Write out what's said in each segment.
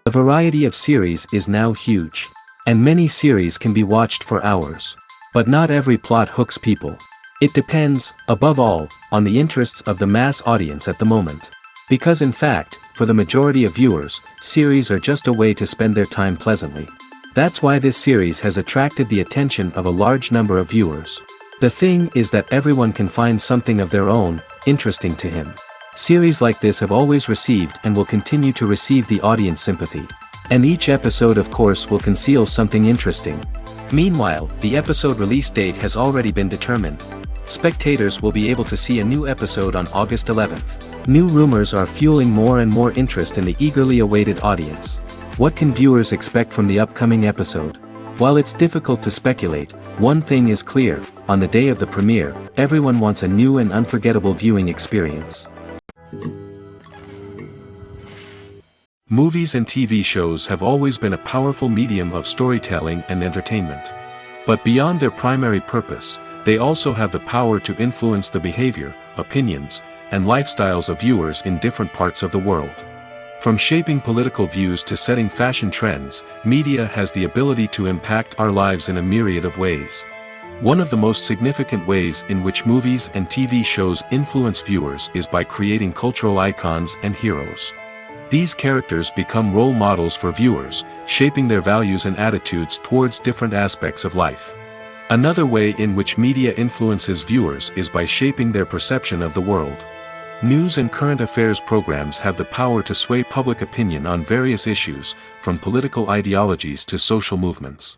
The variety of series is now huge. And many series can be watched for hours. But not every plot hooks people. It depends, above all, on the interests of the mass audience at the moment. Because in fact, for the majority of viewers, series are just a way to spend their time pleasantly. That's why this series has attracted the attention of a large number of viewers. The thing is that everyone can find something of their own, interesting to him. Series like this have always received and will continue to receive the audience sympathy. And each episode of course will conceal something interesting. Meanwhile, the episode release date has already been determined. Spectators will be able to see a new episode on August 11th. New rumors are fueling more and more interest in the eagerly awaited audience. What can viewers expect from the upcoming episode? While it's difficult to speculate, one thing is clear: on the day of the premiere, everyone wants a new and unforgettable viewing experience. Movies and TV shows have always been a powerful medium of storytelling and entertainment. But beyond their primary purpose, they also have the power to influence the behavior, opinions, and lifestyles of viewers in different parts of the world. From shaping political views to setting fashion trends, media has the ability to impact our lives in a myriad of ways. One of the most significant ways in which movies and TV shows influence viewers is by creating cultural icons and heroes. These characters become role models for viewers, shaping their values and attitudes towards different aspects of life. Another way in which media influences viewers is by shaping their perception of the world. News and current affairs programs have the power to sway public opinion on various issues, from political ideologies to social movements.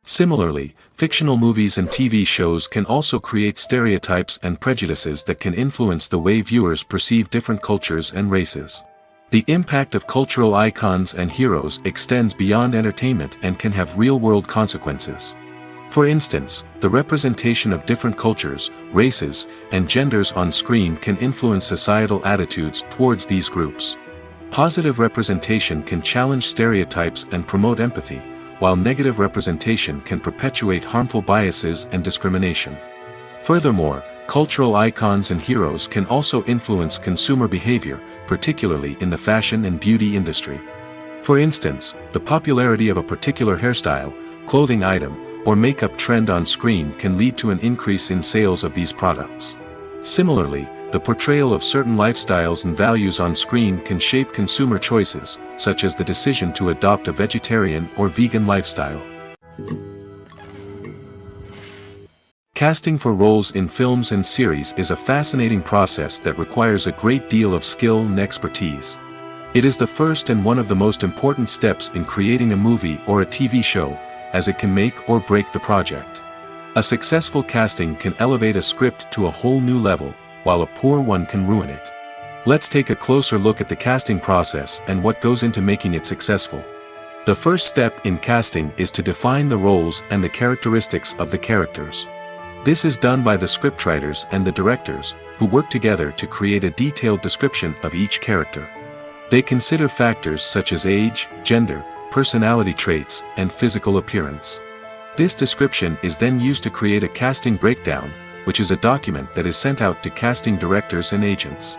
Similarly, fictional movies and TV shows can also create stereotypes and prejudices that can influence the way viewers perceive different cultures and races. The impact of cultural icons and heroes extends beyond entertainment and can have real-world consequences. For instance, the representation of different cultures, races, and genders on screen can influence societal attitudes towards these groups. Positive representation can challenge stereotypes and promote empathy, while negative representation can perpetuate harmful biases and discrimination. Furthermore, cultural icons and heroes can also influence consumer behavior, particularly in the fashion and beauty industry. For instance, the popularity of a particular hairstyle, clothing item, or makeup trend on screen can lead to an increase in sales of these products. Similarly, the portrayal of certain lifestyles and values on screen can shape consumer choices, such as the decision to adopt a vegetarian or vegan lifestyle. Casting for roles in films and series is a fascinating process that requires a great deal of skill and expertise. It is the first and one of the most important steps in creating a movie or a TV show, as it can make or break the project. A successful casting can elevate a script to a whole new level, while a poor one can ruin it. Let's take a closer look at the casting process and what goes into making it successful. The first step in casting is to define the roles and the characteristics of the characters. This is done by the scriptwriters and the directors, who work together to create a detailed description of each character. They consider factors such as age, gender, personality traits, and physical appearance. This description is then used to create a casting breakdown, which is a document that is sent out to casting directors and agents.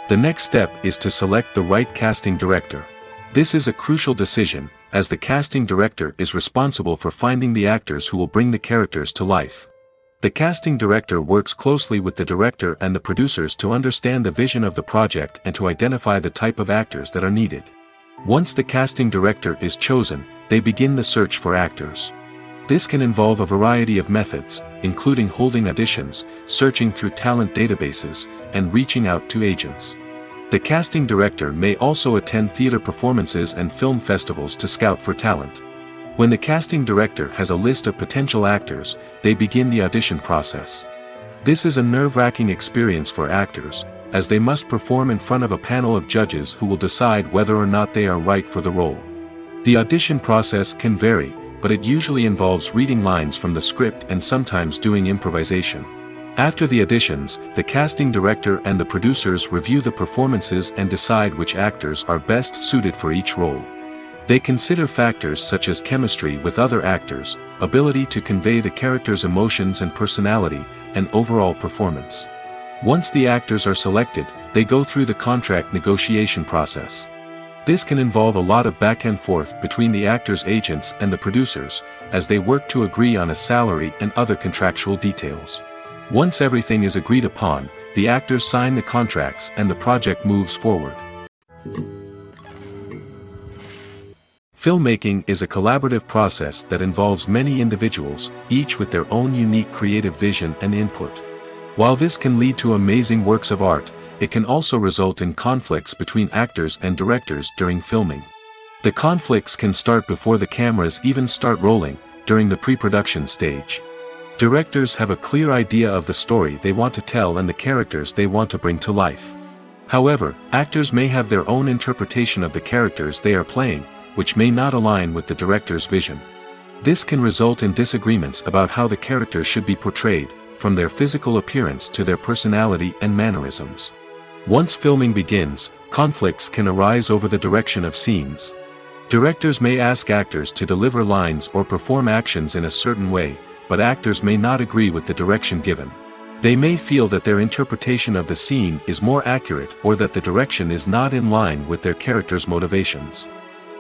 The next step is to select the right casting director. This is a crucial decision, as the casting director is responsible for finding the actors who will bring the characters to life. The casting director works closely with the director and the producers to understand the vision of the project and to identify the type of actors that are needed. Once the casting director is chosen, they begin the search for actors. This can involve a variety of methods, including holding auditions, searching through talent databases, and reaching out to agents. The casting director may also attend theater performances and film festivals to scout for talent. When the casting director has a list of potential actors, they begin the audition process. This is a nerve-wracking experience for actors, as they must perform in front of a panel of judges who will decide whether or not they are right for the role. The audition process can vary, but it usually involves reading lines from the script and sometimes doing improvisation. After the auditions, the casting director and the producers review the performances and decide which actors are best suited for each role. They consider factors such as chemistry with other actors, ability to convey the character's emotions and personality, and overall performance. Once the actors are selected, they go through the contract negotiation process. This can involve a lot of back and forth between the actors' agents and the producers, as they work to agree on a salary and other contractual details. Once everything is agreed upon, the actors sign the contracts and the project moves forward. Filmmaking is a collaborative process that involves many individuals, each with their own unique creative vision and input. While this can lead to amazing works of art, it can also result in conflicts between actors and directors during filming. The conflicts can start before the cameras even start rolling, during the pre-production stage. Directors have a clear idea of the story they want to tell and the characters they want to bring to life. However, actors may have their own interpretation of the characters they are playing, which may not align with the director's vision. This can result in disagreements about how the characters should be portrayed, from their physical appearance to their personality and mannerisms. Once filming begins, conflicts can arise over the direction of scenes. Directors may ask actors to deliver lines or perform actions in a certain way, but actors may not agree with the direction given. They may feel that their interpretation of the scene is more accurate or that the direction is not in line with their character's motivations.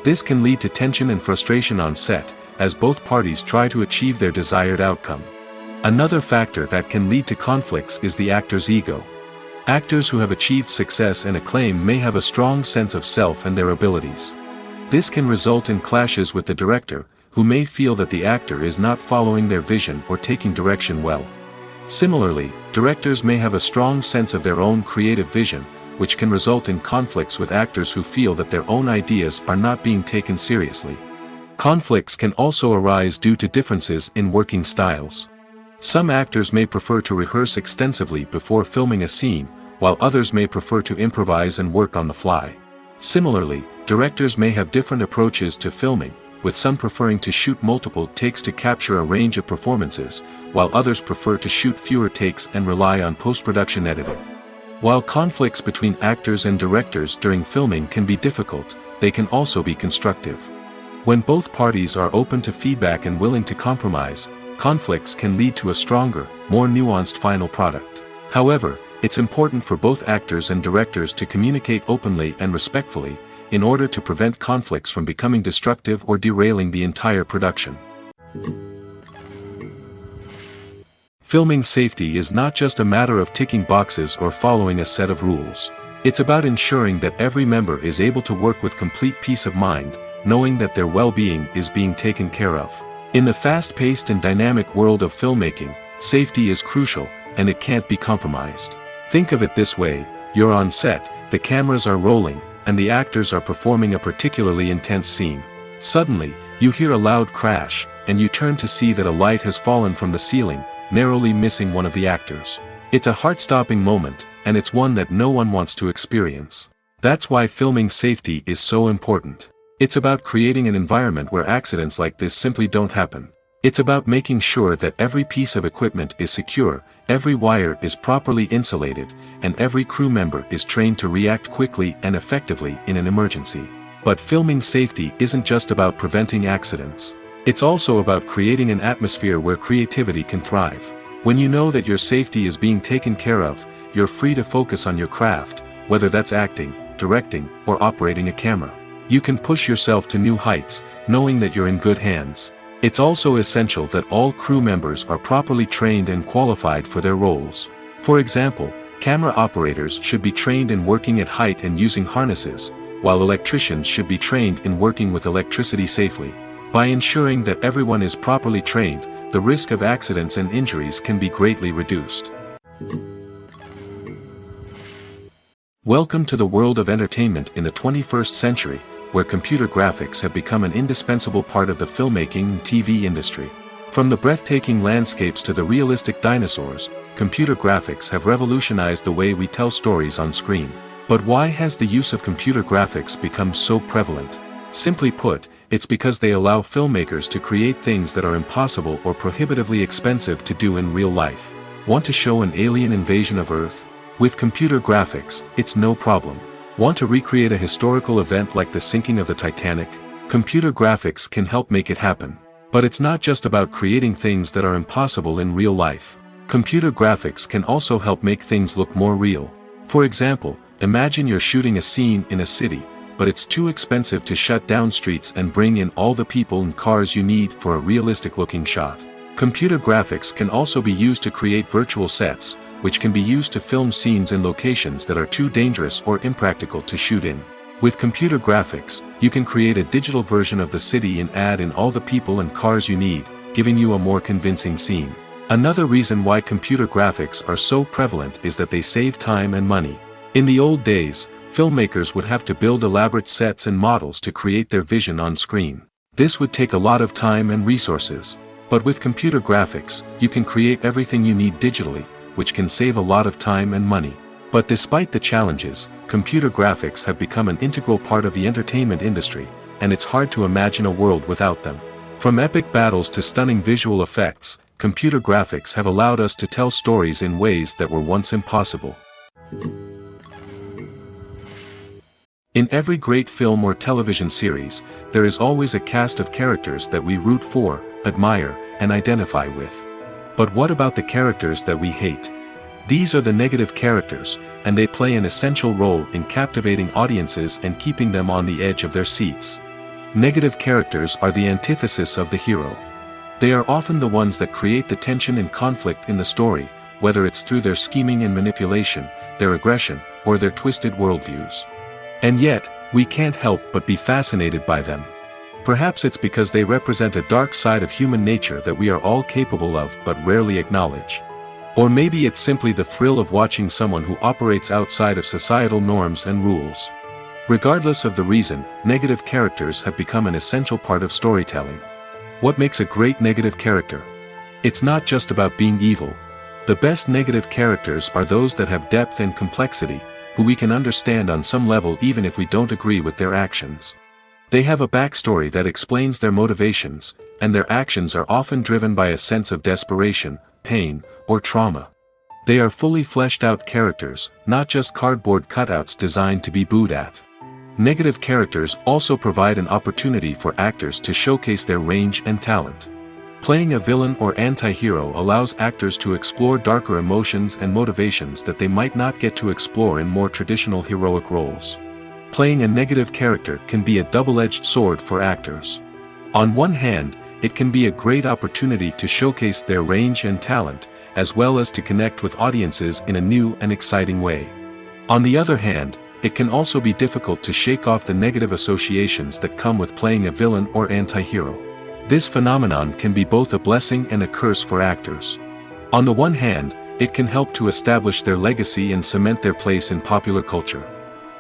This can lead to tension and frustration on set, as both parties try to achieve their desired outcome. Another factor that can lead to conflicts is the actor's ego. Actors who have achieved success and acclaim may have a strong sense of self and their abilities. This can result in clashes with the director, who may feel that the actor is not following their vision or taking direction well. Similarly, directors may have a strong sense of their own creative vision, which can result in conflicts with actors who feel that their own ideas are not being taken seriously. Conflicts can also arise due to differences in working styles. Some actors may prefer to rehearse extensively before filming a scene, while others may prefer to improvise and work on the fly. Similarly, directors may have different approaches to filming, with some preferring to shoot multiple takes to capture a range of performances, while others prefer to shoot fewer takes and rely on post-production editing. While conflicts between actors and directors during filming can be difficult, they can also be constructive. When both parties are open to feedback and willing to compromise, conflicts can lead to a stronger, more nuanced final product. However, it's important for both actors and directors to communicate openly and respectfully, in order to prevent conflicts from becoming destructive or derailing the entire production. Filming safety is not just a matter of ticking boxes or following a set of rules. It's about ensuring that every member is able to work with complete peace of mind, knowing that their well-being is being taken care of. In the fast-paced and dynamic world of filmmaking, safety is crucial, and it can't be compromised. Think of it this way: you're on set, the cameras are rolling, and the actors are performing a particularly intense scene. Suddenly, you hear a loud crash, and you turn to see that a light has fallen from the ceiling, narrowly missing one of the actors. It's a heart-stopping moment, and it's one that no one wants to experience. That's why filming safety is so important. It's about creating an environment where accidents like this simply don't happen. It's about making sure that every piece of equipment is secure, every wire is properly insulated, and every crew member is trained to react quickly and effectively in an emergency. But filming safety isn't just about preventing accidents. It's also about creating an atmosphere where creativity can thrive. When you know that your safety is being taken care of, you're free to focus on your craft, whether that's acting, directing, or operating a camera. You can push yourself to new heights, knowing that you're in good hands. It's also essential that all crew members are properly trained and qualified for their roles. For example, camera operators should be trained in working at height and using harnesses, while electricians should be trained in working with electricity safely. By ensuring that everyone is properly trained, the risk of accidents and injuries can be greatly reduced. Welcome to the world of entertainment in the 21st century, where computer graphics have become an indispensable part of the filmmaking and TV industry. From the breathtaking landscapes to the realistic dinosaurs, computer graphics have revolutionized the way we tell stories on screen. But why has the use of computer graphics become so prevalent? Simply put, it's because they allow filmmakers to create things that are impossible or prohibitively expensive to do in real life. Want to show an alien invasion of Earth? With computer graphics, it's no problem. Want to recreate a historical event like the sinking of the Titanic? Computer graphics can help make it happen. But it's not just about creating things that are impossible in real life. Computer graphics can also help make things look more real. For example, imagine you're shooting a scene in a city, but it's too expensive to shut down streets and bring in all the people and cars you need for a realistic-looking shot. Computer graphics can also be used to create virtual sets, which can be used to film scenes in locations that are too dangerous or impractical to shoot in. With computer graphics, you can create a digital version of the city and add in all the people and cars you need, giving you a more convincing scene. Another reason why computer graphics are so prevalent is that they save time and money. In the old days, filmmakers would have to build elaborate sets and models to create their vision on screen. This would take a lot of time and resources. But with computer graphics, you can create everything you need digitally, which can save a lot of time and money. But despite the challenges, computer graphics have become an integral part of the entertainment industry, and it's hard to imagine a world without them. From epic battles to stunning visual effects, computer graphics have allowed us to tell stories in ways that were once impossible. In every great film or television series, there is always a cast of characters that we root for, admire, and identify with. But what about the characters that we hate? These are the negative characters, and they play an essential role in captivating audiences and keeping them on the edge of their seats. Negative characters are the antithesis of the hero. They are often the ones that create the tension and conflict in the story, whether it's through their scheming and manipulation, their aggression, or their twisted worldviews. And yet, we can't help but be fascinated by them. Perhaps it's because they represent a dark side of human nature that we are all capable of but rarely acknowledge. Or maybe it's simply the thrill of watching someone who operates outside of societal norms and rules. Regardless of the reason, negative characters have become an essential part of storytelling. What makes a great negative character? It's not just about being evil. The best negative characters are those that have depth and complexity, who we can understand on some level even if we don't agree with their actions. They have a backstory that explains their motivations, and their actions are often driven by a sense of desperation, pain, or trauma. They are fully fleshed out characters, not just cardboard cutouts designed to be booed at. Negative characters also provide an opportunity for actors to showcase their range and talent. Playing a villain or anti-hero allows actors to explore darker emotions and motivations that they might not get to explore in more traditional heroic roles. Playing a negative character can be a double-edged sword for actors. On one hand, it can be a great opportunity to showcase their range and talent, as well as to connect with audiences in a new and exciting way. On the other hand, it can also be difficult to shake off the negative associations that come with playing a villain or anti-hero. This phenomenon can be both a blessing and a curse for actors. On the one hand, it can help to establish their legacy and cement their place in popular culture.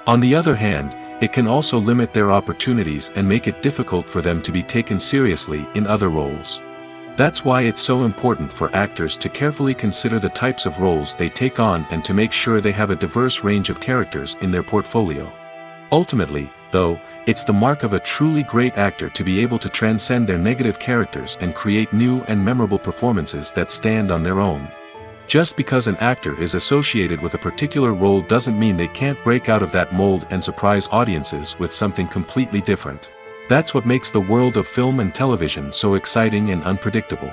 On the other hand, it can also limit their opportunities and make it difficult for them to be taken seriously in other roles. That's why it's so important for actors to carefully consider the types of roles they take on and to make sure they have a diverse range of characters in their portfolio. Ultimately, though, it's the mark of a truly great actor to be able to transcend their negative characters and create new and memorable performances that stand on their own. Just because an actor is associated with a particular role doesn't mean they can't break out of that mold and surprise audiences with something completely different. That's what makes the world of film and television so exciting and unpredictable.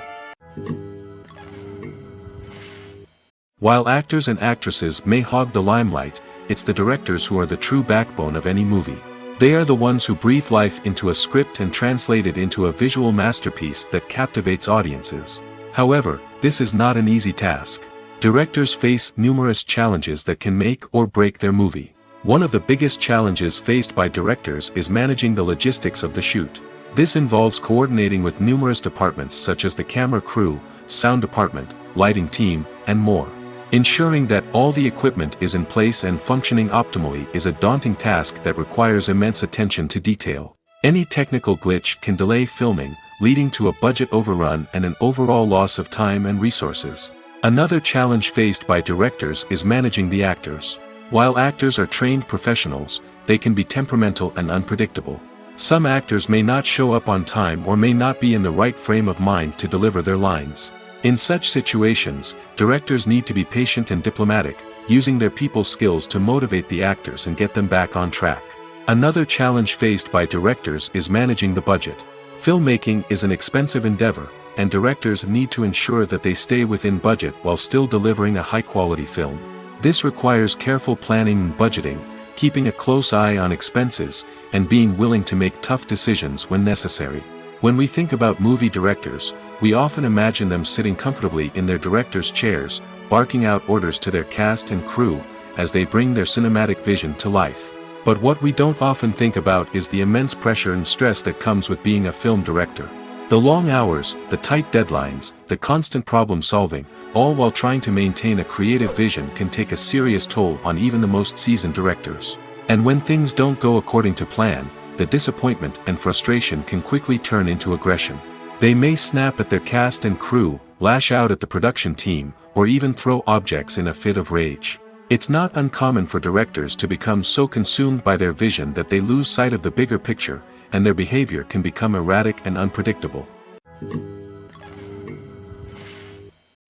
While actors and actresses may hog the limelight, it's the directors who are the true backbone of any movie. They are the ones who breathe life into a script and translate it into a visual masterpiece that captivates audiences. However, this is not an easy task. Directors face numerous challenges that can make or break their movie. One of the biggest challenges faced by directors is managing the logistics of the shoot. This involves coordinating with numerous departments such as the camera crew, sound department, lighting team, and more. Ensuring that all the equipment is in place and functioning optimally is a daunting task that requires immense attention to detail. Any technical glitch can delay filming, leading to a budget overrun and an overall loss of time and resources. Another challenge faced by directors is managing the actors. While actors are trained professionals, they can be temperamental and unpredictable. Some actors may not show up on time or may not be in the right frame of mind to deliver their lines. In such situations, directors need to be patient and diplomatic, using their people skills to motivate the actors and get them back on track. Another challenge faced by directors is managing the budget. Filmmaking is an expensive endeavor, and directors need to ensure that they stay within budget while still delivering a high-quality film. This requires careful planning and budgeting, keeping a close eye on expenses, and being willing to make tough decisions when necessary. When we think about movie directors, we often imagine them sitting comfortably in their director's chairs, barking out orders to their cast and crew, as they bring their cinematic vision to life. But what we don't often think about is the immense pressure and stress that comes with being a film director. The long hours, the tight deadlines, the constant problem solving, all while trying to maintain a creative vision can take a serious toll on even the most seasoned directors. And when things don't go according to plan, the disappointment and frustration can quickly turn into aggression. They may snap at their cast and crew, lash out at the production team, or even throw objects in a fit of rage. It's not uncommon for directors to become so consumed by their vision that they lose sight of the bigger picture, and their behavior can become erratic and unpredictable.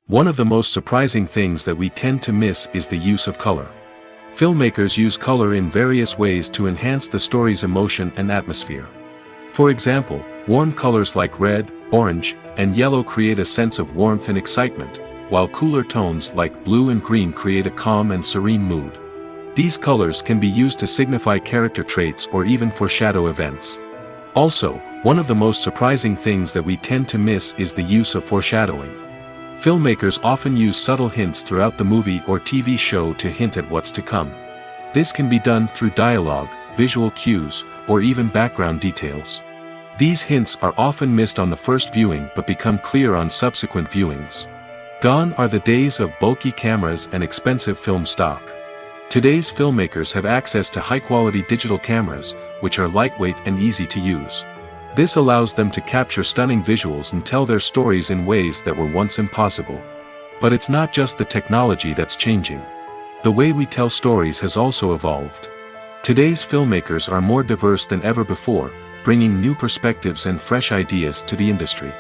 One of the most surprising things that we tend to miss is the use of color. Filmmakers use color in various ways to enhance the story's emotion and atmosphere. For example, warm colors like red, orange, and yellow create a sense of warmth and excitement, while cooler tones like blue and green create a calm and serene mood. These colors can be used to signify character traits or even foreshadow events. Also, one of the most surprising things that we tend to miss is the use of foreshadowing. Filmmakers often use subtle hints throughout the movie or TV show to hint at what's to come. This can be done through dialogue, visual cues, or even background details. These hints are often missed on the first viewing but become clear on subsequent viewings. Gone are the days of bulky cameras and expensive film stock. Today's filmmakers have access to high-quality digital cameras, which are lightweight and easy to use. This allows them to capture stunning visuals and tell their stories in ways that were once impossible. But it's not just the technology that's changing. The way we tell stories has also evolved. Today's filmmakers are more diverse than ever before, bringing new perspectives and fresh ideas to the industry.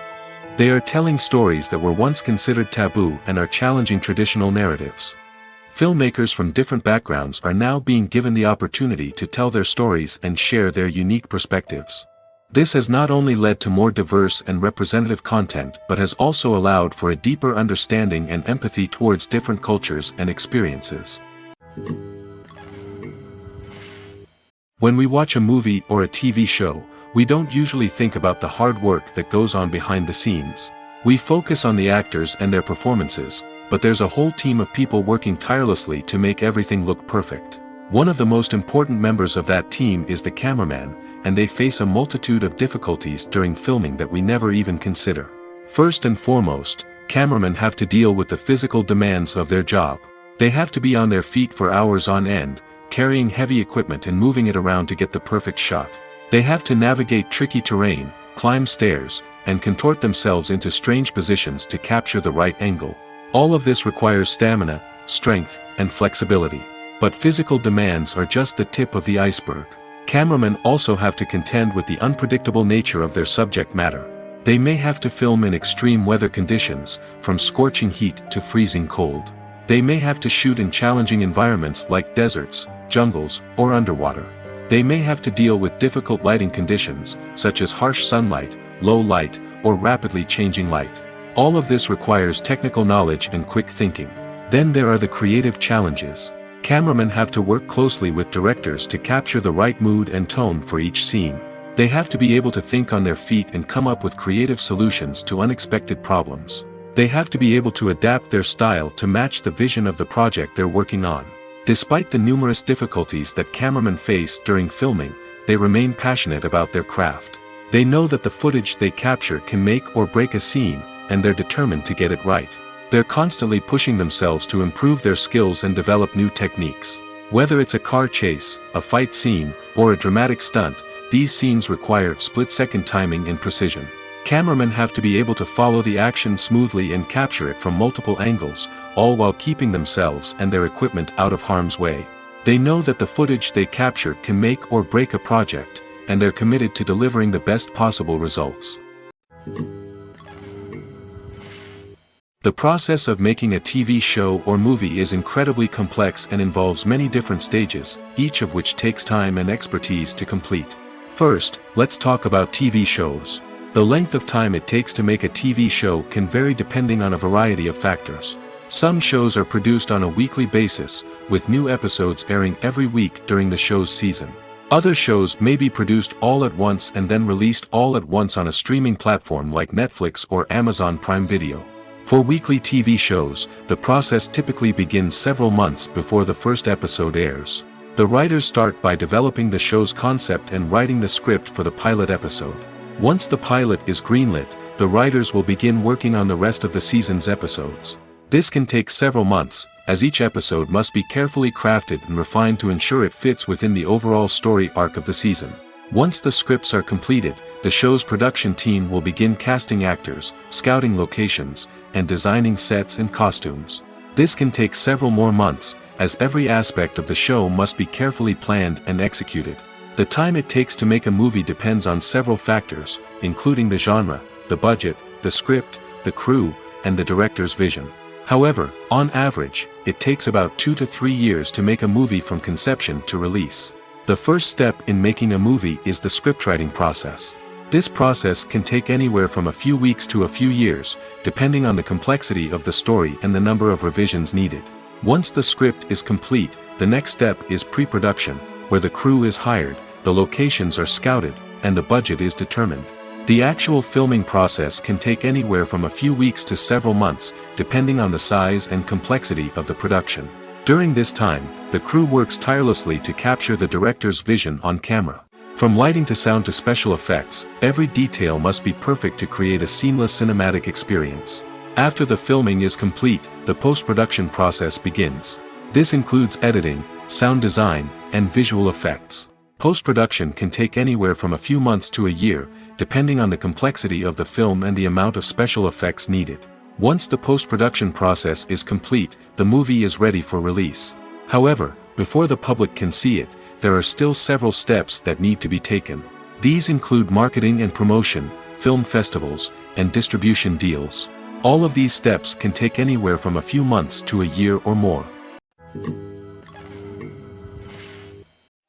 They are telling stories that were once considered taboo and are challenging traditional narratives. Filmmakers from different backgrounds are now being given the opportunity to tell their stories and share their unique perspectives. This has not only led to more diverse and representative content but has also allowed for a deeper understanding and empathy towards different cultures and experiences. When we watch a movie or a TV show, we don't usually think about the hard work that goes on behind the scenes. We focus on the actors and their performances, but there's a whole team of people working tirelessly to make everything look perfect. One of the most important members of that team is the cameraman, and they face a multitude of difficulties during filming that we never even consider. First and foremost, cameramen have to deal with the physical demands of their job. They have to be on their feet for hours on end, carrying heavy equipment and moving it around to get the perfect shot. They have to navigate tricky terrain, climb stairs, and contort themselves into strange positions to capture the right angle. All of this requires stamina, strength, and flexibility. But physical demands are just the tip of the iceberg. Cameramen also have to contend with the unpredictable nature of their subject matter. They may have to film in extreme weather conditions, from scorching heat to freezing cold. They may have to shoot in challenging environments like deserts, jungles, or underwater. They may have to deal with difficult lighting conditions, such as harsh sunlight, low light, or rapidly changing light. All of this requires technical knowledge and quick thinking. Then there are the creative challenges. Cameramen have to work closely with directors to capture the right mood and tone for each scene. They have to be able to think on their feet and come up with creative solutions to unexpected problems. They have to be able to adapt their style to match the vision of the project they're working on. Despite the numerous difficulties that cameramen face during filming, they remain passionate about their craft. They know that the footage they capture can make or break a scene, and they're determined to get it right. They're constantly pushing themselves to improve their skills and develop new techniques. Whether it's a car chase, a fight scene, or a dramatic stunt, these scenes require split-second timing and precision. Cameramen have to be able to follow the action smoothly and capture it from multiple angles, all while keeping themselves and their equipment out of harm's way. They know that the footage they capture can make or break a project, and they're committed to delivering the best possible results. The process of making a TV show or movie is incredibly complex and involves many different stages, each of which takes time and expertise to complete. First, let's talk about TV shows. The length of time it takes to make a TV show can vary depending on a variety of factors. Some shows are produced on a weekly basis, with new episodes airing every week during the show's season. Other shows may be produced all at once and then released all at once on a streaming platform like Netflix or Amazon Prime Video. For weekly TV shows, the process typically begins several months before the first episode airs. The writers start by developing the show's concept and writing the script for the pilot episode. Once the pilot is greenlit, the writers will begin working on the rest of the season's episodes. This can take several months, as each episode must be carefully crafted and refined to ensure it fits within the overall story arc of the season. Once the scripts are completed, the show's production team will begin casting actors, scouting locations, and designing sets and costumes. This can take several more months, as every aspect of the show must be carefully planned and executed. The time it takes to make a movie depends on several factors, including the genre, the budget, the script, the crew, and the director's vision. However, on average, it takes about 2 to 3 years to make a movie from conception to release. The first step in making a movie is the scriptwriting process. This process can take anywhere from a few weeks to a few years, depending on the complexity of the story and the number of revisions needed. Once the script is complete, the next step is pre-production, where the crew is hired, the locations are scouted, and the budget is determined. The actual filming process can take anywhere from a few weeks to several months, depending on the size and complexity of the production. During this time, the crew works tirelessly to capture the director's vision on camera. From lighting to sound to special effects, every detail must be perfect to create a seamless cinematic experience. After the filming is complete, the post-production process begins. This includes editing, sound design, and visual effects. Post-production can take anywhere from a few months to a year, depending on the complexity of the film and the amount of special effects needed. Once the post-production process is complete, the movie is ready for release. However, before the public can see it, there are still several steps that need to be taken. These include marketing and promotion, film festivals, and distribution deals. All of these steps can take anywhere from a few months to a year or more.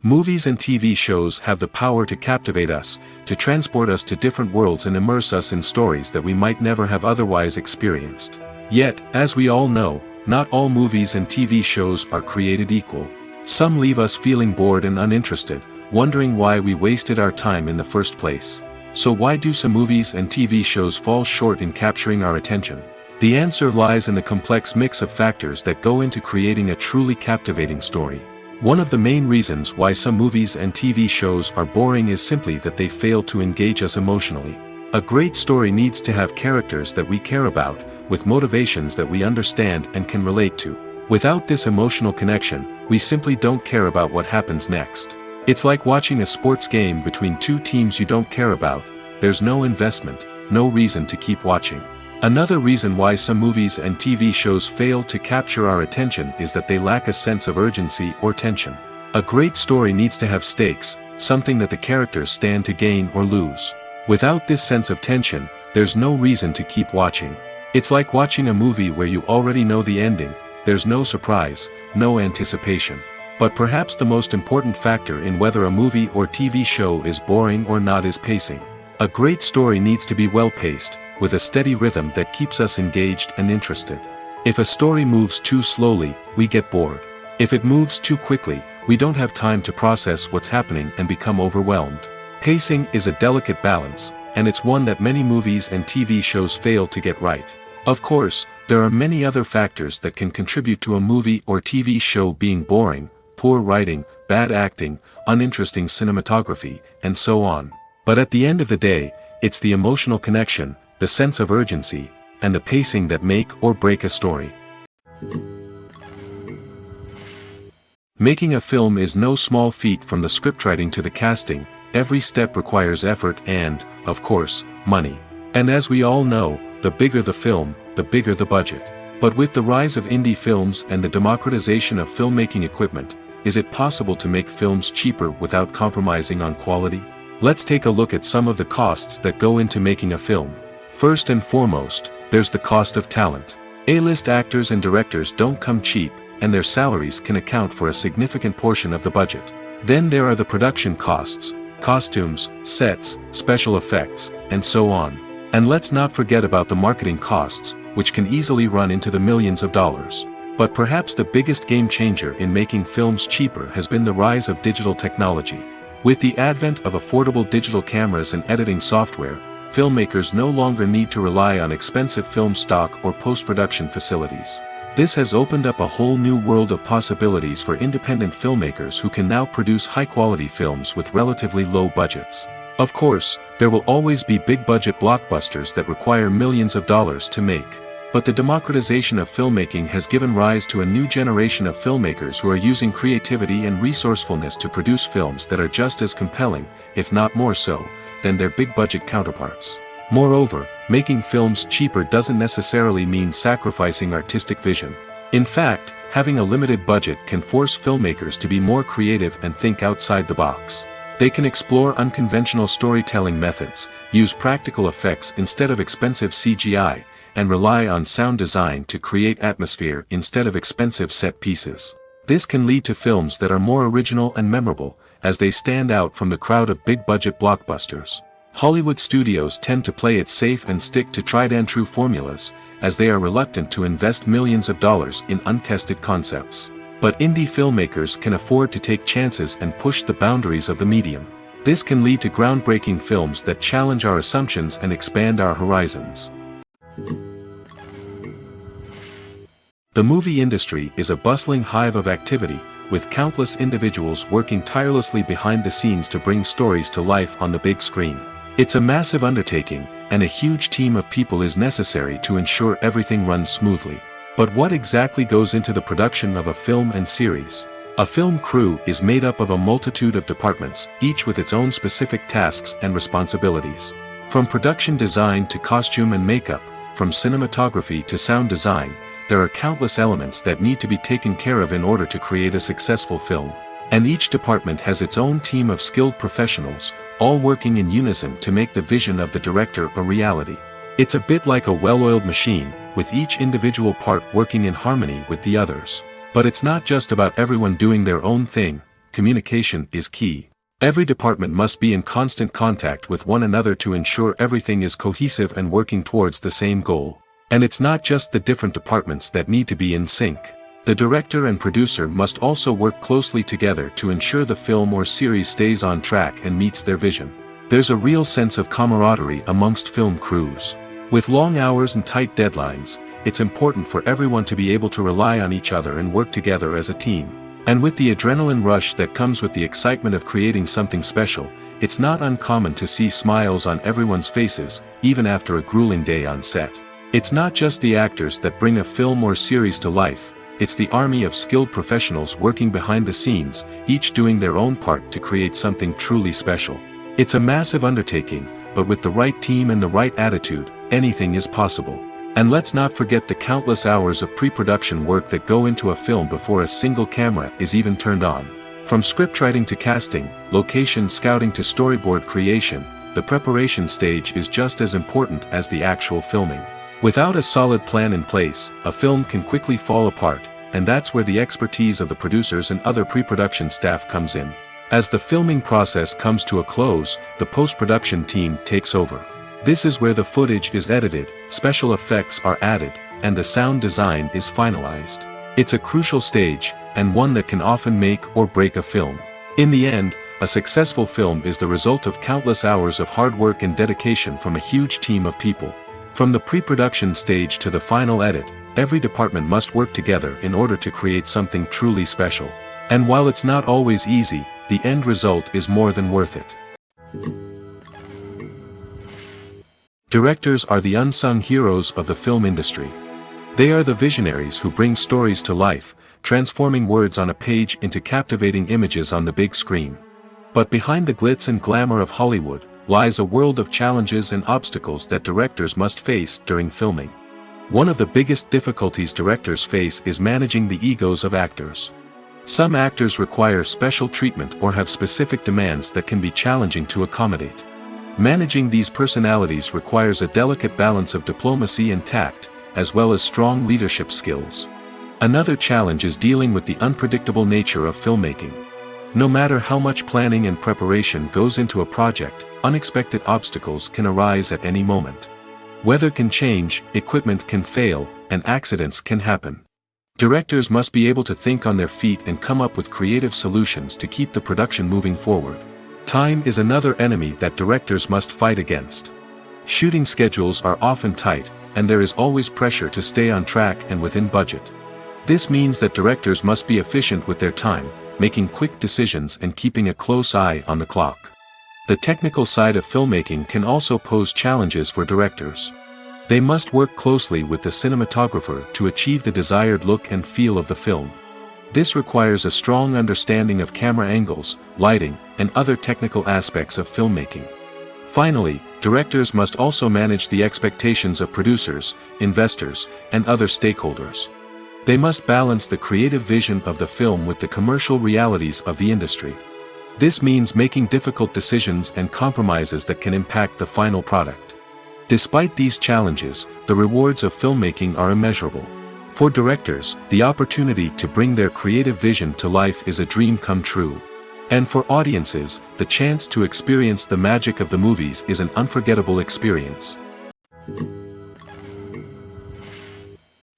Movies and TV shows have the power to captivate us, to transport us to different worlds and immerse us in stories that we might never have otherwise experienced. Yet, as we all know, not all movies and TV shows are created equal. Some leave us feeling bored and uninterested, wondering why we wasted our time in the first place. So why do some movies and TV shows fall short in capturing our attention? The answer lies in the complex mix of factors that go into creating a truly captivating story. One of the main reasons why some movies and TV shows are boring is simply that they fail to engage us emotionally. A great story needs to have characters that we care about, with motivations that we understand and can relate to. Without this emotional connection, we simply don't care about what happens next. It's like watching a sports game between two teams you don't care about. There's no investment, no reason to keep watching. Another reason why some movies and TV shows fail to capture our attention is that they lack a sense of urgency or tension. A great story needs to have stakes, something that the characters stand to gain or lose. Without this sense of tension, there's no reason to keep watching. It's like watching a movie where you already know the ending. There's no surprise, no anticipation. But perhaps the most important factor in whether a movie or TV show is boring or not is pacing. A great story needs to be well-paced, with a steady rhythm that keeps us engaged and interested. If a story moves too slowly, we get bored. If it moves too quickly, we don't have time to process what's happening and become overwhelmed. Pacing is a delicate balance, and it's one that many movies and TV shows fail to get right. Of course, there are many other factors that can contribute to a movie or TV show being boring: poor writing, bad acting, uninteresting cinematography, and so on. But at the end of the day, it's the emotional connection, the sense of urgency, and the pacing that make or break a story. Making a film is no small feat. From the scriptwriting to the casting, every step requires effort and, of course, money. And as we all know, the bigger the film, the bigger the budget. But with the rise of indie films and the democratization of filmmaking equipment, is it possible to make films cheaper without compromising on quality? Let's take a look at some of the costs that go into making a film. First and foremost, there's the cost of talent. A-list actors and directors don't come cheap, and their salaries can account for a significant portion of the budget. Then there are the production costs, costumes, sets, special effects, and so on. And let's not forget about the marketing costs, which can easily run into the millions of dollars. But perhaps the biggest game changer in making films cheaper has been the rise of digital technology. With the advent of affordable digital cameras and editing software, filmmakers no longer need to rely on expensive film stock or post-production facilities. This has opened up a whole new world of possibilities for independent filmmakers who can now produce high-quality films with relatively low budgets. Of course, there will always be big-budget blockbusters that require millions of dollars to make. But the democratization of filmmaking has given rise to a new generation of filmmakers who are using creativity and resourcefulness to produce films that are just as compelling, if not more so, than their big-budget counterparts. Moreover, making films cheaper doesn't necessarily mean sacrificing artistic vision. In fact, having a limited budget can force filmmakers to be more creative and think outside the box. They can explore unconventional storytelling methods, use practical effects instead of expensive CGI, and rely on sound design to create atmosphere instead of expensive set pieces. This can lead to films that are more original and memorable, as they stand out from the crowd of big-budget blockbusters. Hollywood studios tend to play it safe and stick to tried-and-true formulas, as they are reluctant to invest millions of dollars in untested concepts. But indie filmmakers can afford to take chances and push the boundaries of the medium. This can lead to groundbreaking films that challenge our assumptions and expand our horizons. The movie industry is a bustling hive of activity, with countless individuals working tirelessly behind the scenes to bring stories to life on the big screen. It's a massive undertaking, and a huge team of people is necessary to ensure everything runs smoothly. But what exactly goes into the production of a film and series? A film crew is made up of a multitude of departments, each with its own specific tasks and responsibilities. From production design to costume and makeup, from cinematography to sound design, there are countless elements that need to be taken care of in order to create a successful film. And each department has its own team of skilled professionals, all working in unison to make the vision of the director a reality. It's a bit like a well-oiled machine, with each individual part working in harmony with the others. But it's not just about everyone doing their own thing. Communication is key. Every department must be in constant contact with one another to ensure everything is cohesive and working towards the same goal. And it's not just the different departments that need to be in sync. The director and producer must also work closely together to ensure the film or series stays on track and meets their vision. There's a real sense of camaraderie amongst film crews. With long hours and tight deadlines, it's important for everyone to be able to rely on each other and work together as a team. And with the adrenaline rush that comes with the excitement of creating something special, it's not uncommon to see smiles on everyone's faces, even after a grueling day on set. It's not just the actors that bring a film or series to life. It's the army of skilled professionals working behind the scenes, each doing their own part to create something truly special. It's a massive undertaking, but with the right team and the right attitude, anything is possible. And let's not forget the countless hours of pre-production work that go into a film before a single camera is even turned on. From scriptwriting to casting, location scouting to storyboard creation, the preparation stage is just as important as the actual filming. Without a solid plan in place, a film can quickly fall apart, and that's where the expertise of the producers and other pre-production staff comes in. As the filming process comes to a close, the post-production team takes over. This is where the footage is edited, special effects are added, and the sound design is finalized. It's a crucial stage, and one that can often make or break a film. In the end, a successful film is the result of countless hours of hard work and dedication from a huge team of people. From the pre-production stage to the final edit, every department must work together in order to create something truly special. And while it's not always easy, the end result is more than worth it. Directors are the unsung heroes of the film industry. They are the visionaries who bring stories to life, transforming words on a page into captivating images on the big screen. But behind the glitz and glamour of Hollywood, lies a world of challenges and obstacles that directors must face during filming. One of the biggest difficulties directors face is managing the egos of actors. Some actors require special treatment or have specific demands that can be challenging to accommodate. Managing these personalities requires a delicate balance of diplomacy and tact, as well as strong leadership skills. Another challenge is dealing with the unpredictable nature of filmmaking. No matter how much planning and preparation goes into a project, unexpected obstacles can arise at any moment. Weather can change, equipment can fail, and accidents can happen. Directors must be able to think on their feet and come up with creative solutions to keep the production moving forward. Time is another enemy that directors must fight against. Shooting schedules are often tight, and there is always pressure to stay on track and within budget. This means that directors must be efficient with their time, making quick decisions and keeping a close eye on the clock. The technical side of filmmaking can also pose challenges for directors. They must work closely with the cinematographer to achieve the desired look and feel of the film. This requires a strong understanding of camera angles, lighting, and other technical aspects of filmmaking. Finally, directors must also manage the expectations of producers, investors, and other stakeholders. They must balance the creative vision of the film with the commercial realities of the industry. This means making difficult decisions and compromises that can impact the final product. Despite these challenges, the rewards of filmmaking are immeasurable. For directors, the opportunity to bring their creative vision to life is a dream come true. And for audiences, the chance to experience the magic of the movies is an unforgettable experience.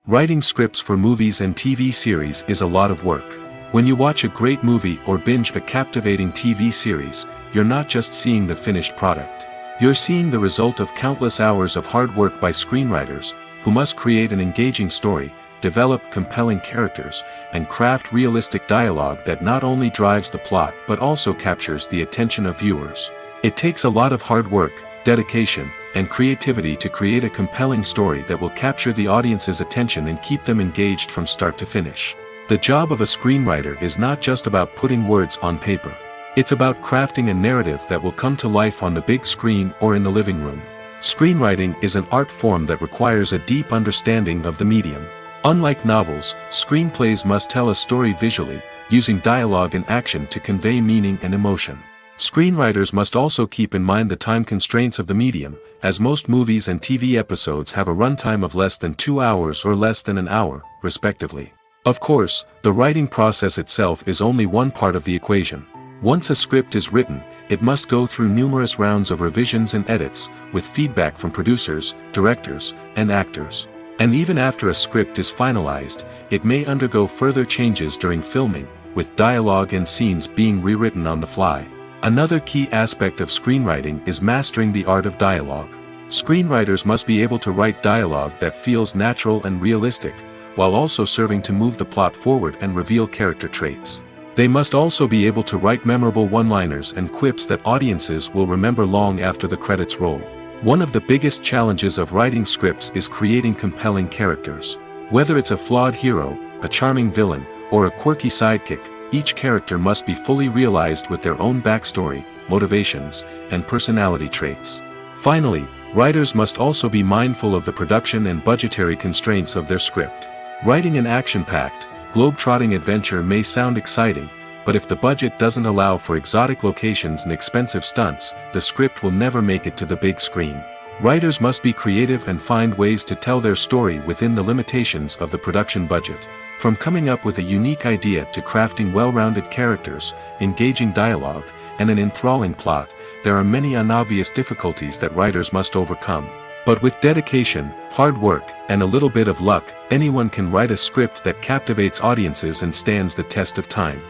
Writing scripts for movies and TV series is a lot of work. When you watch a great movie or binge a captivating TV series, you're not just seeing the finished product. You're seeing the result of countless hours of hard work by screenwriters, who must create an engaging story, develop compelling characters, and craft realistic dialogue that not only drives the plot but also captures the attention of viewers. It takes a lot of hard work, dedication, and creativity to create a compelling story that will capture the audience's attention and keep them engaged from start to finish. The job of a screenwriter is not just about putting words on paper. It's about crafting a narrative that will come to life on the big screen or in the living room. Screenwriting is an art form that requires a deep understanding of the medium. Unlike novels, screenplays must tell a story visually, using dialogue and action to convey meaning and emotion. Screenwriters must also keep in mind the time constraints of the medium, as most movies and TV episodes have a runtime of less than 2 hours or less than an hour, respectively. Of course, the writing process itself is only one part of the equation. Once a script is written, it must go through numerous rounds of revisions and edits, with feedback from producers, directors, and actors. And even after a script is finalized, it may undergo further changes during filming, with dialogue and scenes being rewritten on the fly. Another key aspect of screenwriting is mastering the art of dialogue. Screenwriters must be able to write dialogue that feels natural and realistic, while also serving to move the plot forward and reveal character traits. They must also be able to write memorable one-liners and quips that audiences will remember long after the credits roll. One of the biggest challenges of writing scripts is creating compelling characters. Whether it's a flawed hero, a charming villain, or a quirky sidekick, each character must be fully realized with their own backstory, motivations, and personality traits. Finally, writers must also be mindful of the production and budgetary constraints of their script. Writing an action-packed, globe-trotting adventure may sound exciting, but if the budget doesn't allow for exotic locations and expensive stunts, the script will never make it to the big screen. Writers must be creative and find ways to tell their story within the limitations of the production budget. From coming up with a unique idea to crafting well-rounded characters, engaging dialogue, and an enthralling plot, there are many unobvious difficulties that writers must overcome. But with dedication, hard work, and a little bit of luck, anyone can write a script that captivates audiences and stands the test of time.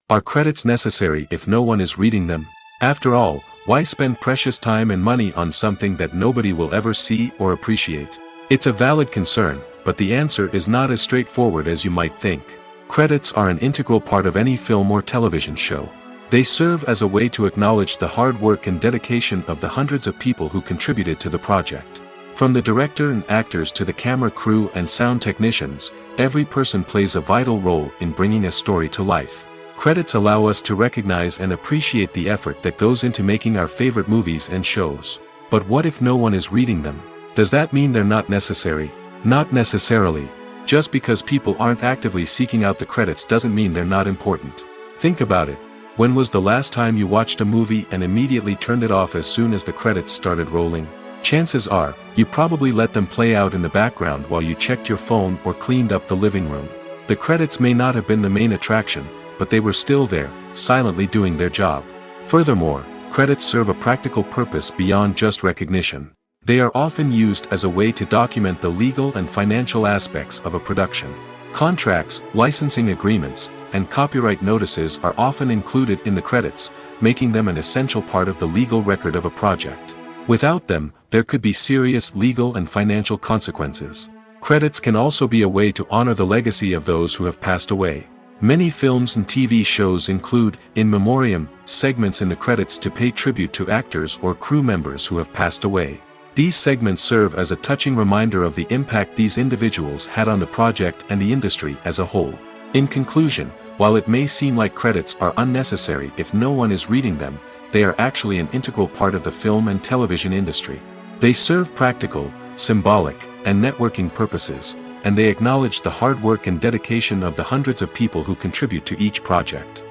Are credits necessary if no one is reading them? After all, why spend precious time and money on something that nobody will ever see or appreciate? It's a valid concern, but the answer is not as straightforward as you might think. Credits are an integral part of any film or television show. They serve as a way to acknowledge the hard work and dedication of the hundreds of people who contributed to the project. From the director and actors to the camera crew and sound technicians, every person plays a vital role in bringing a story to life. Credits allow us to recognize and appreciate the effort that goes into making our favorite movies and shows. But what if no one is reading them? Does that mean they're not necessary? Not necessarily. Just because people aren't actively seeking out the credits doesn't mean they're not important. Think about it. When was the last time you watched a movie and immediately turned it off as soon as the credits started rolling? Chances are, you probably let them play out in the background while you checked your phone or cleaned up the living room. The credits may not have been the main attraction, but they were still there, silently doing their job. Furthermore, credits serve a practical purpose beyond just recognition. They are often used as a way to document the legal and financial aspects of a production. Contracts, licensing agreements, and copyright notices are often included in the credits, making them an essential part of the legal record of a project. Without them, there could be serious legal and financial consequences. Credits can also be a way to honor the legacy of those who have passed away. Many films and TV shows include, in memoriam, segments in the credits to pay tribute to actors or crew members who have passed away. These segments serve as a touching reminder of the impact these individuals had on the project and the industry as a whole. In conclusion, while it may seem like credits are unnecessary if no one is reading them, they are actually an integral part of the film and television industry. They serve practical, symbolic, and networking purposes, and they acknowledge the hard work and dedication of the hundreds of people who contribute to each project.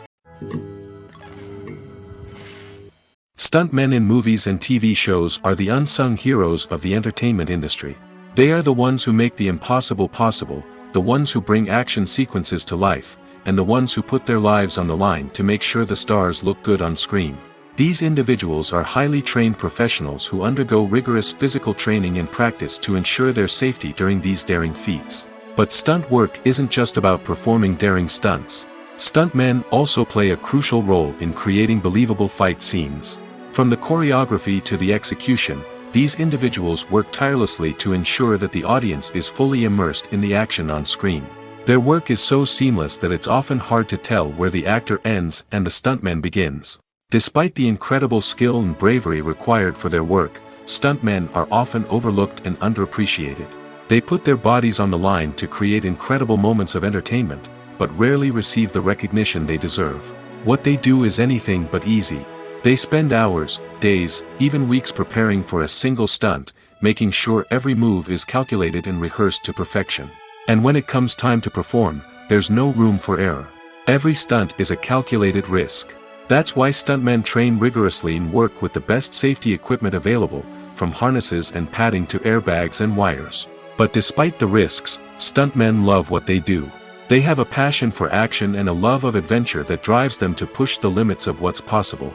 Stuntmen in movies and TV shows are the unsung heroes of the entertainment industry. They are the ones who make the impossible possible, the ones who bring action sequences to life, and the ones who put their lives on the line to make sure the stars look good on screen. These individuals are highly trained professionals who undergo rigorous physical training and practice to ensure their safety during these daring feats. But stunt work isn't just about performing daring stunts. Stuntmen also play a crucial role in creating believable fight scenes. From the choreography to the execution, these individuals work tirelessly to ensure that the audience is fully immersed in the action on screen. Their work is so seamless that it's often hard to tell where the actor ends and the stuntman begins. Despite the incredible skill and bravery required for their work, stuntmen are often overlooked and underappreciated. They put their bodies on the line to create incredible moments of entertainment, but rarely receive the recognition they deserve. What they do is anything but easy. They spend hours, days, even weeks preparing for a single stunt, making sure every move is calculated and rehearsed to perfection. And when it comes time to perform, there's no room for error. Every stunt is a calculated risk. That's why stuntmen train rigorously and work with the best safety equipment available, from harnesses and padding to airbags and wires. But despite the risks, stuntmen love what they do. They have a passion for action and a love of adventure that drives them to push the limits of what's possible.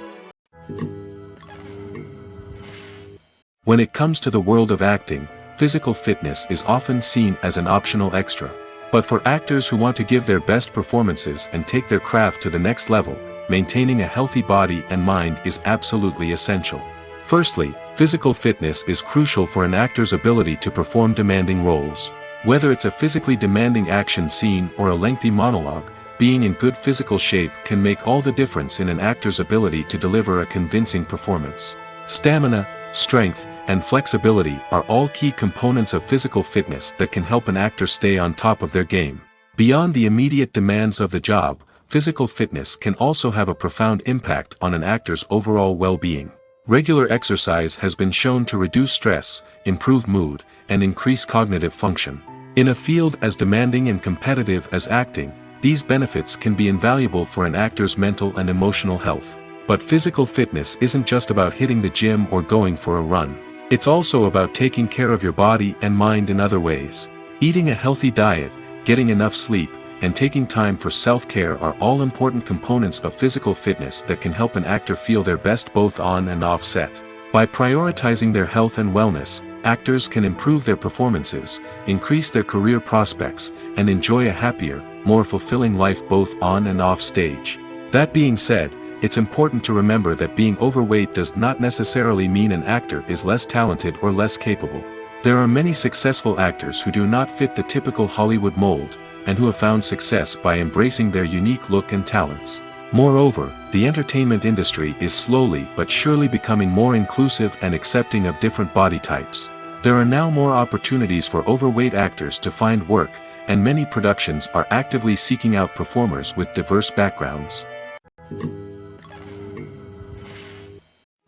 When it comes to the world of acting, physical fitness is often seen as an optional extra. But for actors who want to give their best performances and take their craft to the next level, maintaining a healthy body and mind is absolutely essential. Firstly, physical fitness is crucial for an actor's ability to perform demanding roles. Whether it's a physically demanding action scene or a lengthy monologue, being in good physical shape can make all the difference in an actor's ability to deliver a convincing performance. Stamina, strength, and flexibility are all key components of physical fitness that can help an actor stay on top of their game. Beyond the immediate demands of the job, physical fitness can also have a profound impact on an actor's overall well-being. Regular exercise has been shown to reduce stress, improve mood, and increase cognitive function. In a field as demanding and competitive as acting, these benefits can be invaluable for an actor's mental and emotional health. But physical fitness isn't just about hitting the gym or going for a run. It's also about taking care of your body and mind in other ways. Eating a healthy diet, getting enough sleep, and taking time for self-care are all important components of physical fitness that can help an actor feel their best both on and off set. By prioritizing their health and wellness, actors can improve their performances, increase their career prospects, and enjoy a happier, more fulfilling life both on and off stage. That being said, it's important to remember that being overweight does not necessarily mean an actor is less talented or less capable. There are many successful actors who do not fit the typical Hollywood mold, and who have found success by embracing their unique look and talents. Moreover, the entertainment industry is slowly but surely becoming more inclusive and accepting of different body types. There are now more opportunities for overweight actors to find work, and many productions are actively seeking out performers with diverse backgrounds.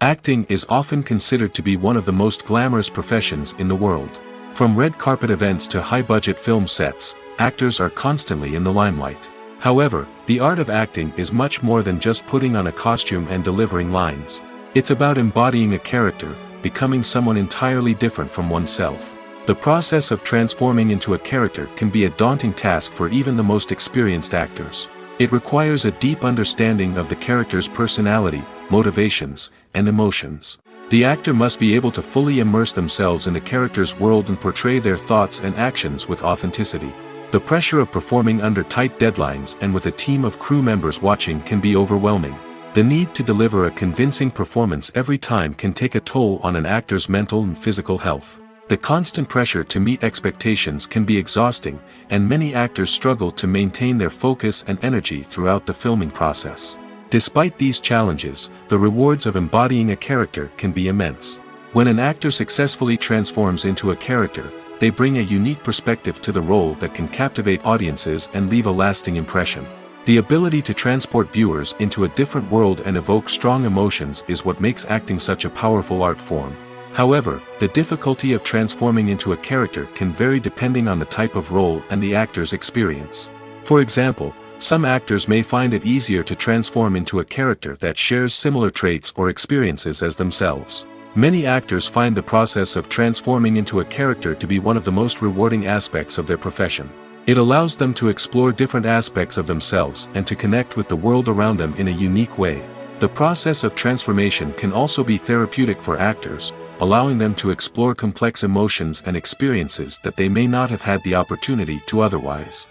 Acting is often considered to be one of the most glamorous professions in the world. From red carpet events to high-budget film sets, actors are constantly in the limelight. However, the art of acting is much more than just putting on a costume and delivering lines. It's about embodying a character, becoming someone entirely different from oneself. The process of transforming into a character can be a daunting task for even the most experienced actors. It requires a deep understanding of the character's personality, motivations, and emotions. The actor must be able to fully immerse themselves in the character's world and portray their thoughts and actions with authenticity. The pressure of performing under tight deadlines and with a team of crew members watching can be overwhelming. The need to deliver a convincing performance every time can take a toll on an actor's mental and physical health. The constant pressure to meet expectations can be exhausting, and many actors struggle to maintain their focus and energy throughout the filming process. Despite these challenges, the rewards of embodying a character can be immense. When an actor successfully transforms into a character, they bring a unique perspective to the role that can captivate audiences and leave a lasting impression. The ability to transport viewers into a different world and evoke strong emotions is what makes acting such a powerful art form. However, the difficulty of transforming into a character can vary depending on the type of role and the actor's experience. For example, some actors may find it easier to transform into a character that shares similar traits or experiences as themselves. Many actors find the process of transforming into a character to be one of the most rewarding aspects of their profession. It allows them to explore different aspects of themselves and to connect with the world around them in a unique way. The process of transformation can also be therapeutic for actors, allowing them to explore complex emotions and experiences that they may not have had the opportunity to otherwise.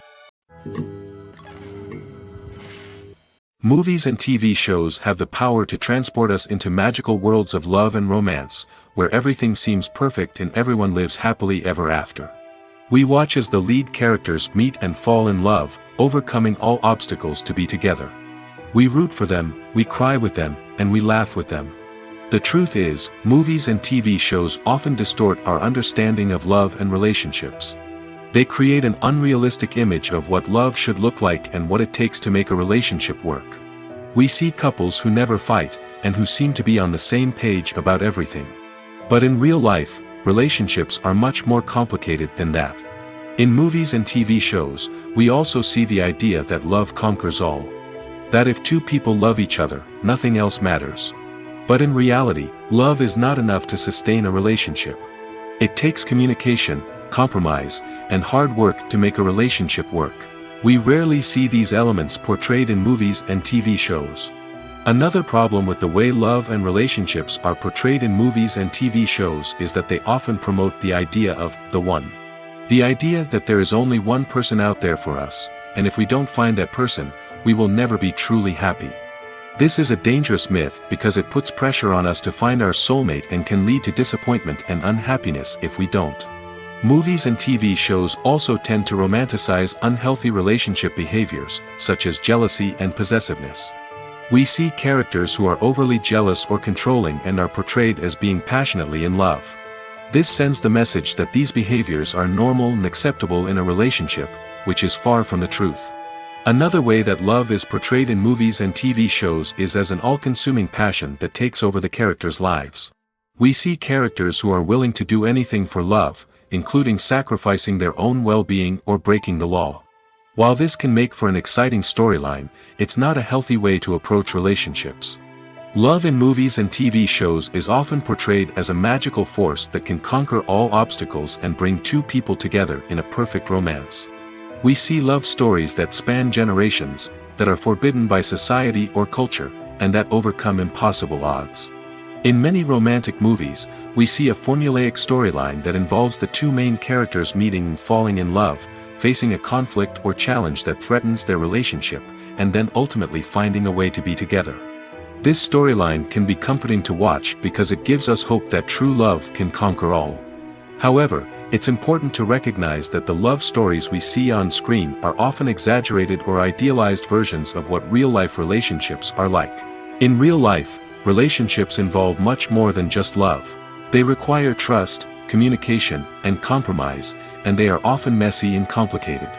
Movies and TV shows have the power to transport us into magical worlds of love and romance, where everything seems perfect and everyone lives happily ever after. We watch as the lead characters meet and fall in love, overcoming all obstacles to be together. We root for them, we cry with them, and we laugh with them. The truth is, movies and TV shows often distort our understanding of love and relationships. They create an unrealistic image of what love should look like and what it takes to make a relationship work. We see couples who never fight, and who seem to be on the same page about everything. But in real life, relationships are much more complicated than that. In movies and TV shows, we also see the idea that love conquers all. That if two people love each other, nothing else matters. But in reality, love is not enough to sustain a relationship. It takes communication, compromise, and hard work to make a relationship work. We rarely see these elements portrayed in movies and TV shows. Another problem with the way love and relationships are portrayed in movies and TV shows is that they often promote the idea of the one. The idea that there is only one person out there for us, and if we don't find that person, we will never be truly happy. This is a dangerous myth because it puts pressure on us to find our soulmate and can lead to disappointment and unhappiness if we don't. Movies and TV shows also tend to romanticize unhealthy relationship behaviors, such as jealousy and possessiveness. We see characters who are overly jealous or controlling and are portrayed as being passionately in love. This sends the message that these behaviors are normal and acceptable in a relationship, which is far from the truth. Another way that love is portrayed in movies and TV shows is as an all-consuming passion that takes over the characters' lives. We see characters who are willing to do anything for love, including sacrificing their own well-being or breaking the law. While this can make for an exciting storyline, it's not a healthy way to approach relationships. Love in movies and TV shows is often portrayed as a magical force that can conquer all obstacles and bring two people together in a perfect romance. We see love stories that span generations, that are forbidden by society or culture, and that overcome impossible odds. In many romantic movies, we see a formulaic storyline that involves the two main characters meeting and falling in love, facing a conflict or challenge that threatens their relationship, and then ultimately finding a way to be together. This storyline can be comforting to watch because it gives us hope that true love can conquer all. However, it's important to recognize that the love stories we see on screen are often exaggerated or idealized versions of what real-life relationships are like. In real life, relationships involve much more than just love. They require trust, communication, and compromise, and they are often messy and complicated.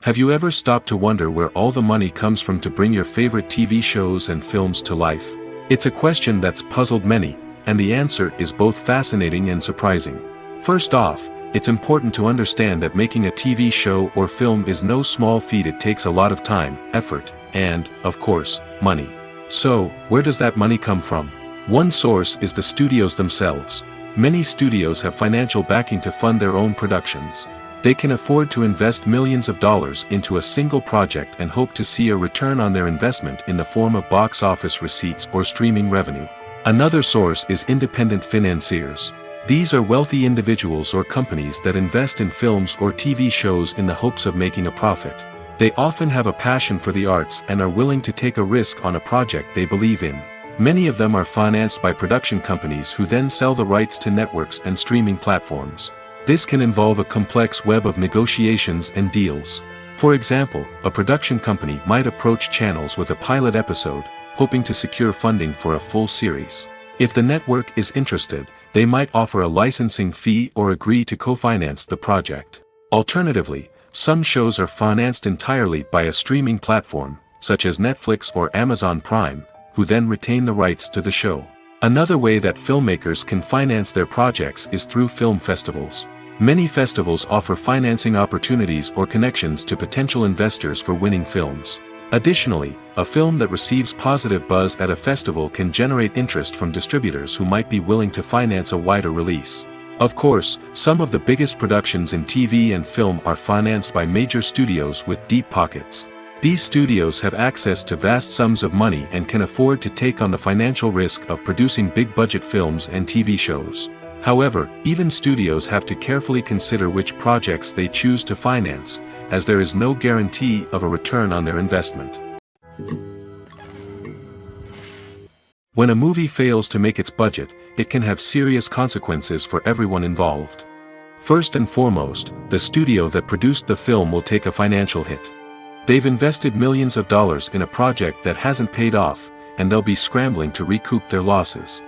Have you ever stopped to wonder where all the money comes from to bring your favorite TV shows and films to life? It's a question that's puzzled many, and the answer is both fascinating and surprising. First off, it's important to understand that making a TV show or film is no small feat. It takes a lot of time, effort, and, of course, money. So, where does that money come from? One source is the studios themselves. Many studios have financial backing to fund their own productions. They can afford to invest millions of dollars into a single project and hope to see a return on their investment in the form of box office receipts or streaming revenue. Another source is independent financiers. These are wealthy individuals or companies that invest in films or TV shows in the hopes of making a profit. They often have a passion for the arts and are willing to take a risk on a project they believe in. Many of them are financed by production companies who then sell the rights to networks and streaming platforms. This can involve a complex web of negotiations and deals. For example, a production company might approach channels with a pilot episode, hoping to secure funding for a full series. If the network is interested, they might offer a licensing fee or agree to co-finance the project. Alternatively, some shows are financed entirely by a streaming platform, such as Netflix or Amazon Prime, who then retain the rights to the show. Another way that filmmakers can finance their projects is through film festivals. Many festivals offer financing opportunities or connections to potential investors for winning films. Additionally, a film that receives positive buzz at a festival can generate interest from distributors who might be willing to finance a wider release. Of course, some of the biggest productions in TV and film are financed by major studios with deep pockets. These studios have access to vast sums of money and can afford to take on the financial risk of producing big-budget films and TV shows. However, even studios have to carefully consider which projects they choose to finance, as there is no guarantee of a return on their investment. When a movie fails to make its budget, it can have serious consequences for everyone involved. First and foremost, the studio that produced the film will take a financial hit. They've invested millions of dollars in a project that hasn't paid off, and they'll be scrambling to recoup their losses.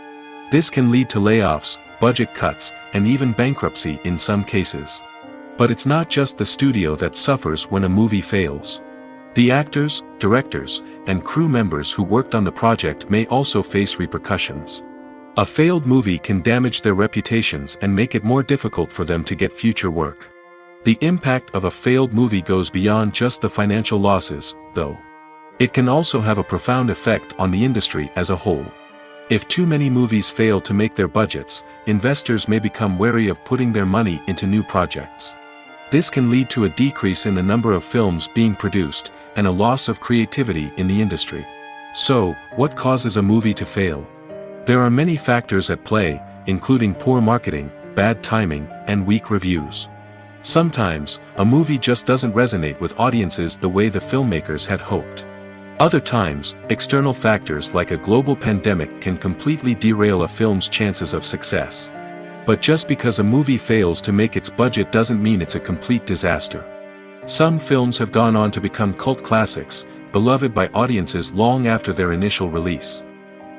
This can lead to layoffs, budget cuts, and even bankruptcy in some cases. But it's not just the studio that suffers when a movie fails. The actors, directors, and crew members who worked on the project may also face repercussions. A failed movie can damage their reputations and make it more difficult for them to get future work. The impact of a failed movie goes beyond just the financial losses, though. It can also have a profound effect on the industry as a whole. If too many movies fail to make their budgets, investors may become wary of putting their money into new projects. This can lead to a decrease in the number of films being produced, and a loss of creativity in the industry. So, what causes a movie to fail? There are many factors at play, including poor marketing, bad timing, and weak reviews. Sometimes, a movie just doesn't resonate with audiences the way the filmmakers had hoped. Other times, external factors like a global pandemic can completely derail a film's chances of success. But just because a movie fails to make its budget doesn't mean it's a complete disaster. Some films have gone on to become cult classics, beloved by audiences long after their initial release.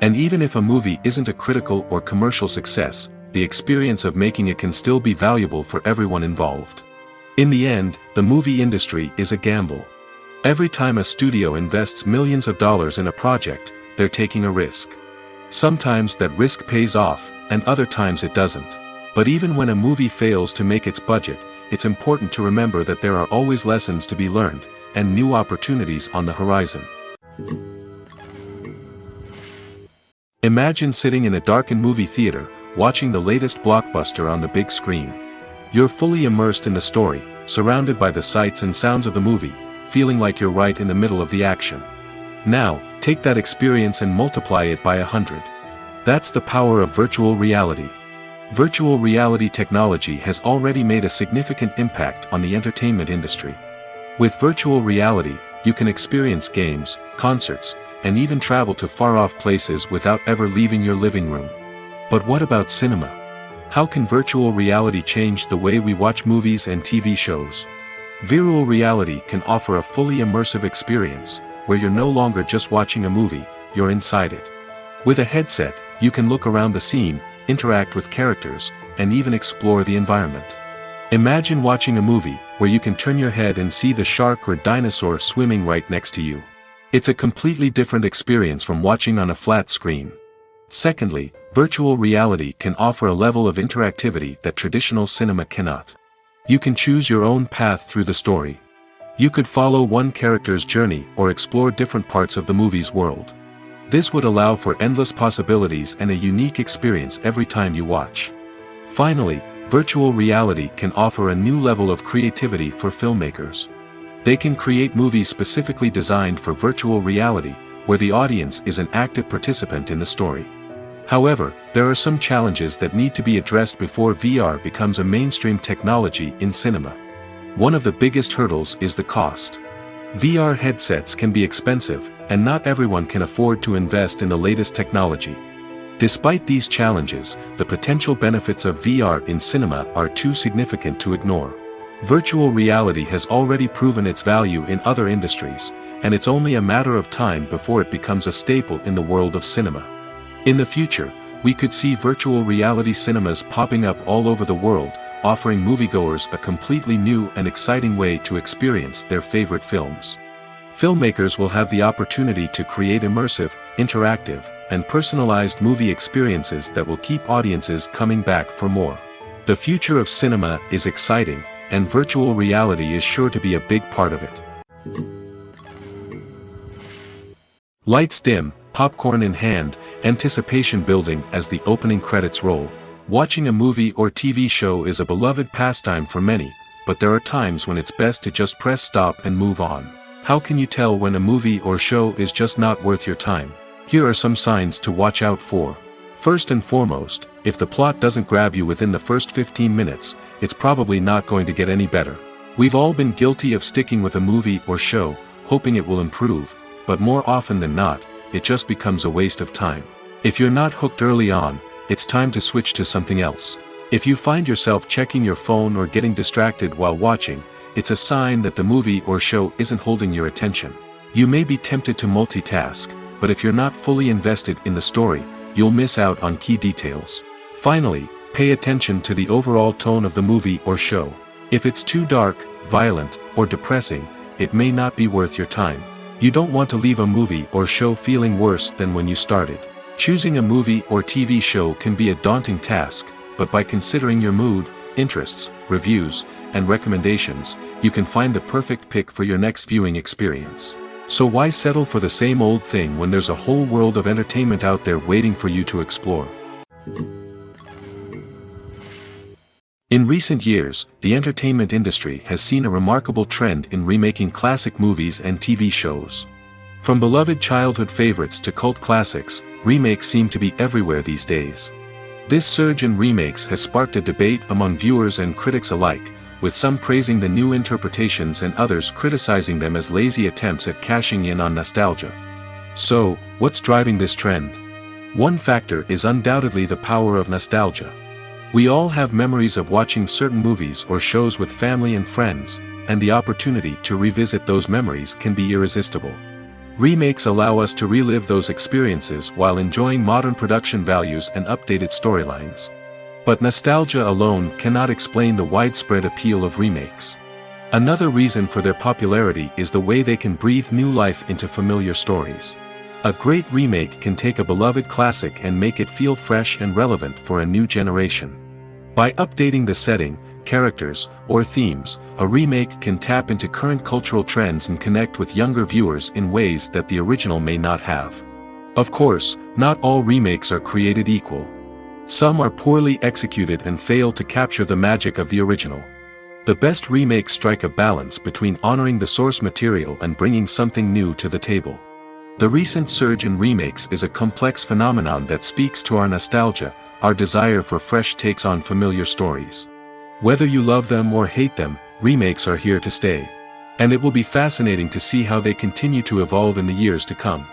And even if a movie isn't a critical or commercial success, the experience of making it can still be valuable for everyone involved. In the end, the movie industry is a gamble. Every time a studio invests millions of dollars in a project, they're taking a risk. Sometimes that risk pays off, and other times it doesn't. But even when a movie fails to make its budget, it's important to remember that there are always lessons to be learned, and new opportunities on the horizon. Imagine sitting in a darkened movie theater, watching the latest blockbuster on the big screen. You're fully immersed in the story, surrounded by the sights and sounds of the movie, feeling like you're right in the middle of the action. Now, take that experience and multiply it by 100. That's the power of virtual reality. Virtual reality technology has already made a significant impact on the entertainment industry. With virtual reality, you can experience games, concerts, and even travel to far-off places without ever leaving your living room. But what about cinema? How can virtual reality change the way we watch movies and TV shows? Virtual reality can offer a fully immersive experience, where you're no longer just watching a movie, you're inside it. With a headset, you can look around the scene, interact with characters, and even explore the environment. Imagine watching a movie, where you can turn your head and see the shark or dinosaur swimming right next to you. It's a completely different experience from watching on a flat screen. Secondly, virtual reality can offer a level of interactivity that traditional cinema cannot. You can choose your own path through the story. You could follow one character's journey or explore different parts of the movie's world. This would allow for endless possibilities and a unique experience every time you watch. Finally, Virtual reality can offer a new level of creativity for filmmakers. They can create movies specifically designed for virtual reality, where the audience is an active participant in the story. However, there are some challenges that need to be addressed before VR becomes a mainstream technology in cinema. One of the biggest hurdles is the cost. VR headsets can be expensive, and not everyone can afford to invest in the latest technology. Despite these challenges, the potential benefits of VR in cinema are too significant to ignore. Virtual reality has already proven its value in other industries, and it's only a matter of time before it becomes a staple in the world of cinema. In the future, we could see virtual reality cinemas popping up all over the world, offering moviegoers a completely new and exciting way to experience their favorite films. Filmmakers will have the opportunity to create immersive, interactive, and personalized movie experiences that will keep audiences coming back for more. The future of cinema is exciting, and virtual reality is sure to be a big part of it. Lights dim, popcorn in hand, anticipation building as the opening credits roll. Watching a movie or TV show is a beloved pastime for many, but there are times when it's best to just press stop and move on. How can you tell when a movie or show is just not worth your time? Here are some signs to watch out for. First and foremost, if the plot doesn't grab you within the first 15 minutes, it's probably not going to get any better. We've all been guilty of sticking with a movie or show, hoping it will improve, but more often than not, it just becomes a waste of time. If you're not hooked early on, it's time to switch to something else. If you find yourself checking your phone or getting distracted while watching, it's a sign that the movie or show isn't holding your attention. You may be tempted to multitask, but if you're not fully invested in the story, you'll miss out on key details. Finally, pay attention to the overall tone of the movie or show. If it's too dark, violent, or depressing, it may not be worth your time. You don't want to leave a movie or show feeling worse than when you started. Choosing a movie or TV show can be a daunting task, but by considering your mood, interests, reviews, and recommendations, you can find the perfect pick for your next viewing experience. So why settle for the same old thing when there's a whole world of entertainment out there waiting for you to explore? In recent years, the entertainment industry has seen a remarkable trend in remaking classic movies and TV shows. From beloved childhood favorites to cult classics, remakes seem to be everywhere these days. This surge in remakes has sparked a debate among viewers and critics alike, with some praising the new interpretations and others criticizing them as lazy attempts at cashing in on nostalgia. So, what's driving this trend? One factor is undoubtedly the power of nostalgia. We all have memories of watching certain movies or shows with family and friends, and the opportunity to revisit those memories can be irresistible. Remakes allow us to relive those experiences while enjoying modern production values and updated storylines. But nostalgia alone cannot explain the widespread appeal of remakes. Another reason for their popularity is the way they can breathe new life into familiar stories. A great remake can take a beloved classic and make it feel fresh and relevant for a new generation. By updating the setting, characters, or themes, a remake can tap into current cultural trends and connect with younger viewers in ways that the original may not have. Of course, not all remakes are created equal. Some are poorly executed and fail to capture the magic of the original. The best remakes strike a balance between honoring the source material and bringing something new to the table. The recent surge in remakes is a complex phenomenon that speaks to our nostalgia, our desire for fresh takes on familiar stories. Whether you love them or hate them, remakes are here to stay. And it will be fascinating to see how they continue to evolve in the years to come.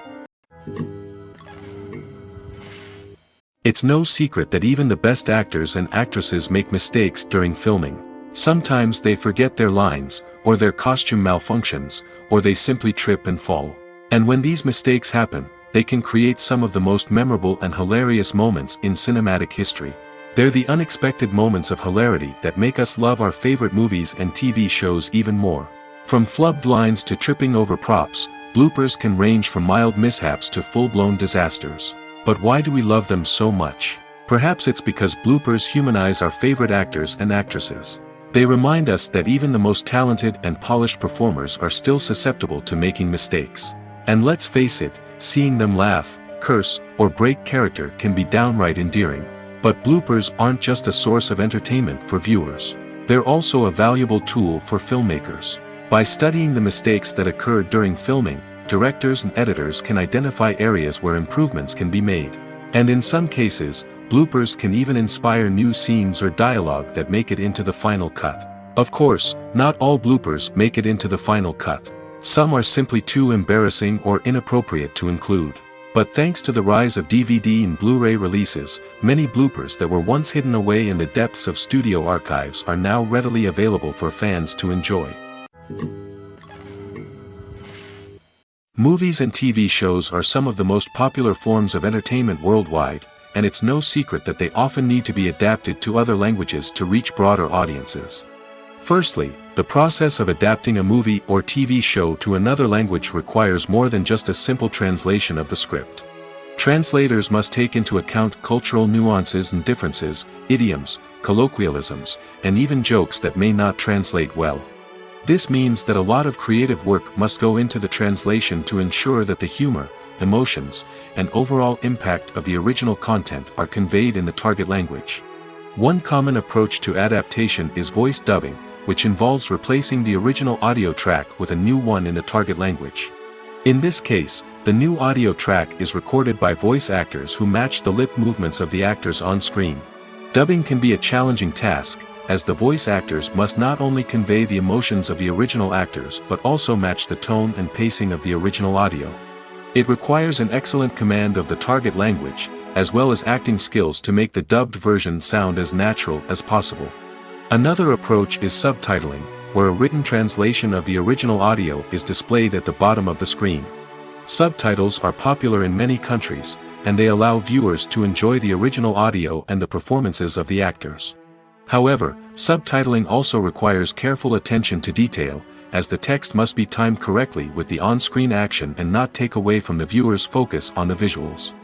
It's no secret that even the best actors and actresses make mistakes during filming. Sometimes they forget their lines, or their costume malfunctions, or they simply trip and fall. And when these mistakes happen, they can create some of the most memorable and hilarious moments in cinematic history. They're the unexpected moments of hilarity that make us love our favorite movies and TV shows even more. From flubbed lines to tripping over props, bloopers can range from mild mishaps to full-blown disasters. But why do we love them so much? Perhaps it's because bloopers humanize our favorite actors and actresses. They remind us that even the most talented and polished performers are still susceptible to making mistakes. And let's face it, seeing them laugh, curse, or break character can be downright endearing. But bloopers aren't just a source of entertainment for viewers. They're also a valuable tool for filmmakers. By studying the mistakes that occurred during filming, directors and editors can identify areas where improvements can be made. And in some cases, bloopers can even inspire new scenes or dialogue that make it into the final cut. Of course, not all bloopers make it into the final cut. Some are simply too embarrassing or inappropriate to include. But thanks to the rise of DVD and Blu-ray releases, many bloopers that were once hidden away in the depths of studio archives are now readily available for fans to enjoy. Movies and TV shows are some of the most popular forms of entertainment worldwide, and it's no secret that they often need to be adapted to other languages to reach broader audiences. Firstly, the process of adapting a movie or TV show to another language requires more than just a simple translation of the script. Translators must take into account cultural nuances and differences, idioms, colloquialisms, and even jokes that may not translate well. This means that a lot of creative work must go into the translation to ensure that the humor, emotions, and overall impact of the original content are conveyed in the target language. One common approach to adaptation is voice dubbing, which involves replacing the original audio track with a new one in the target language. In this case, the new audio track is recorded by voice actors who match the lip movements of the actors on screen. Dubbing can be a challenging task, as the voice actors must not only convey the emotions of the original actors but also match the tone and pacing of the original audio. It requires an excellent command of the target language, as well as acting skills to make the dubbed version sound as natural as possible. Another approach is subtitling, where a written translation of the original audio is displayed at the bottom of the screen. Subtitles are popular in many countries, and they allow viewers to enjoy the original audio and the performances of the actors. However, subtitling also requires careful attention to detail, as the text must be timed correctly with the on-screen action and not take away from the viewer's focus on the visuals.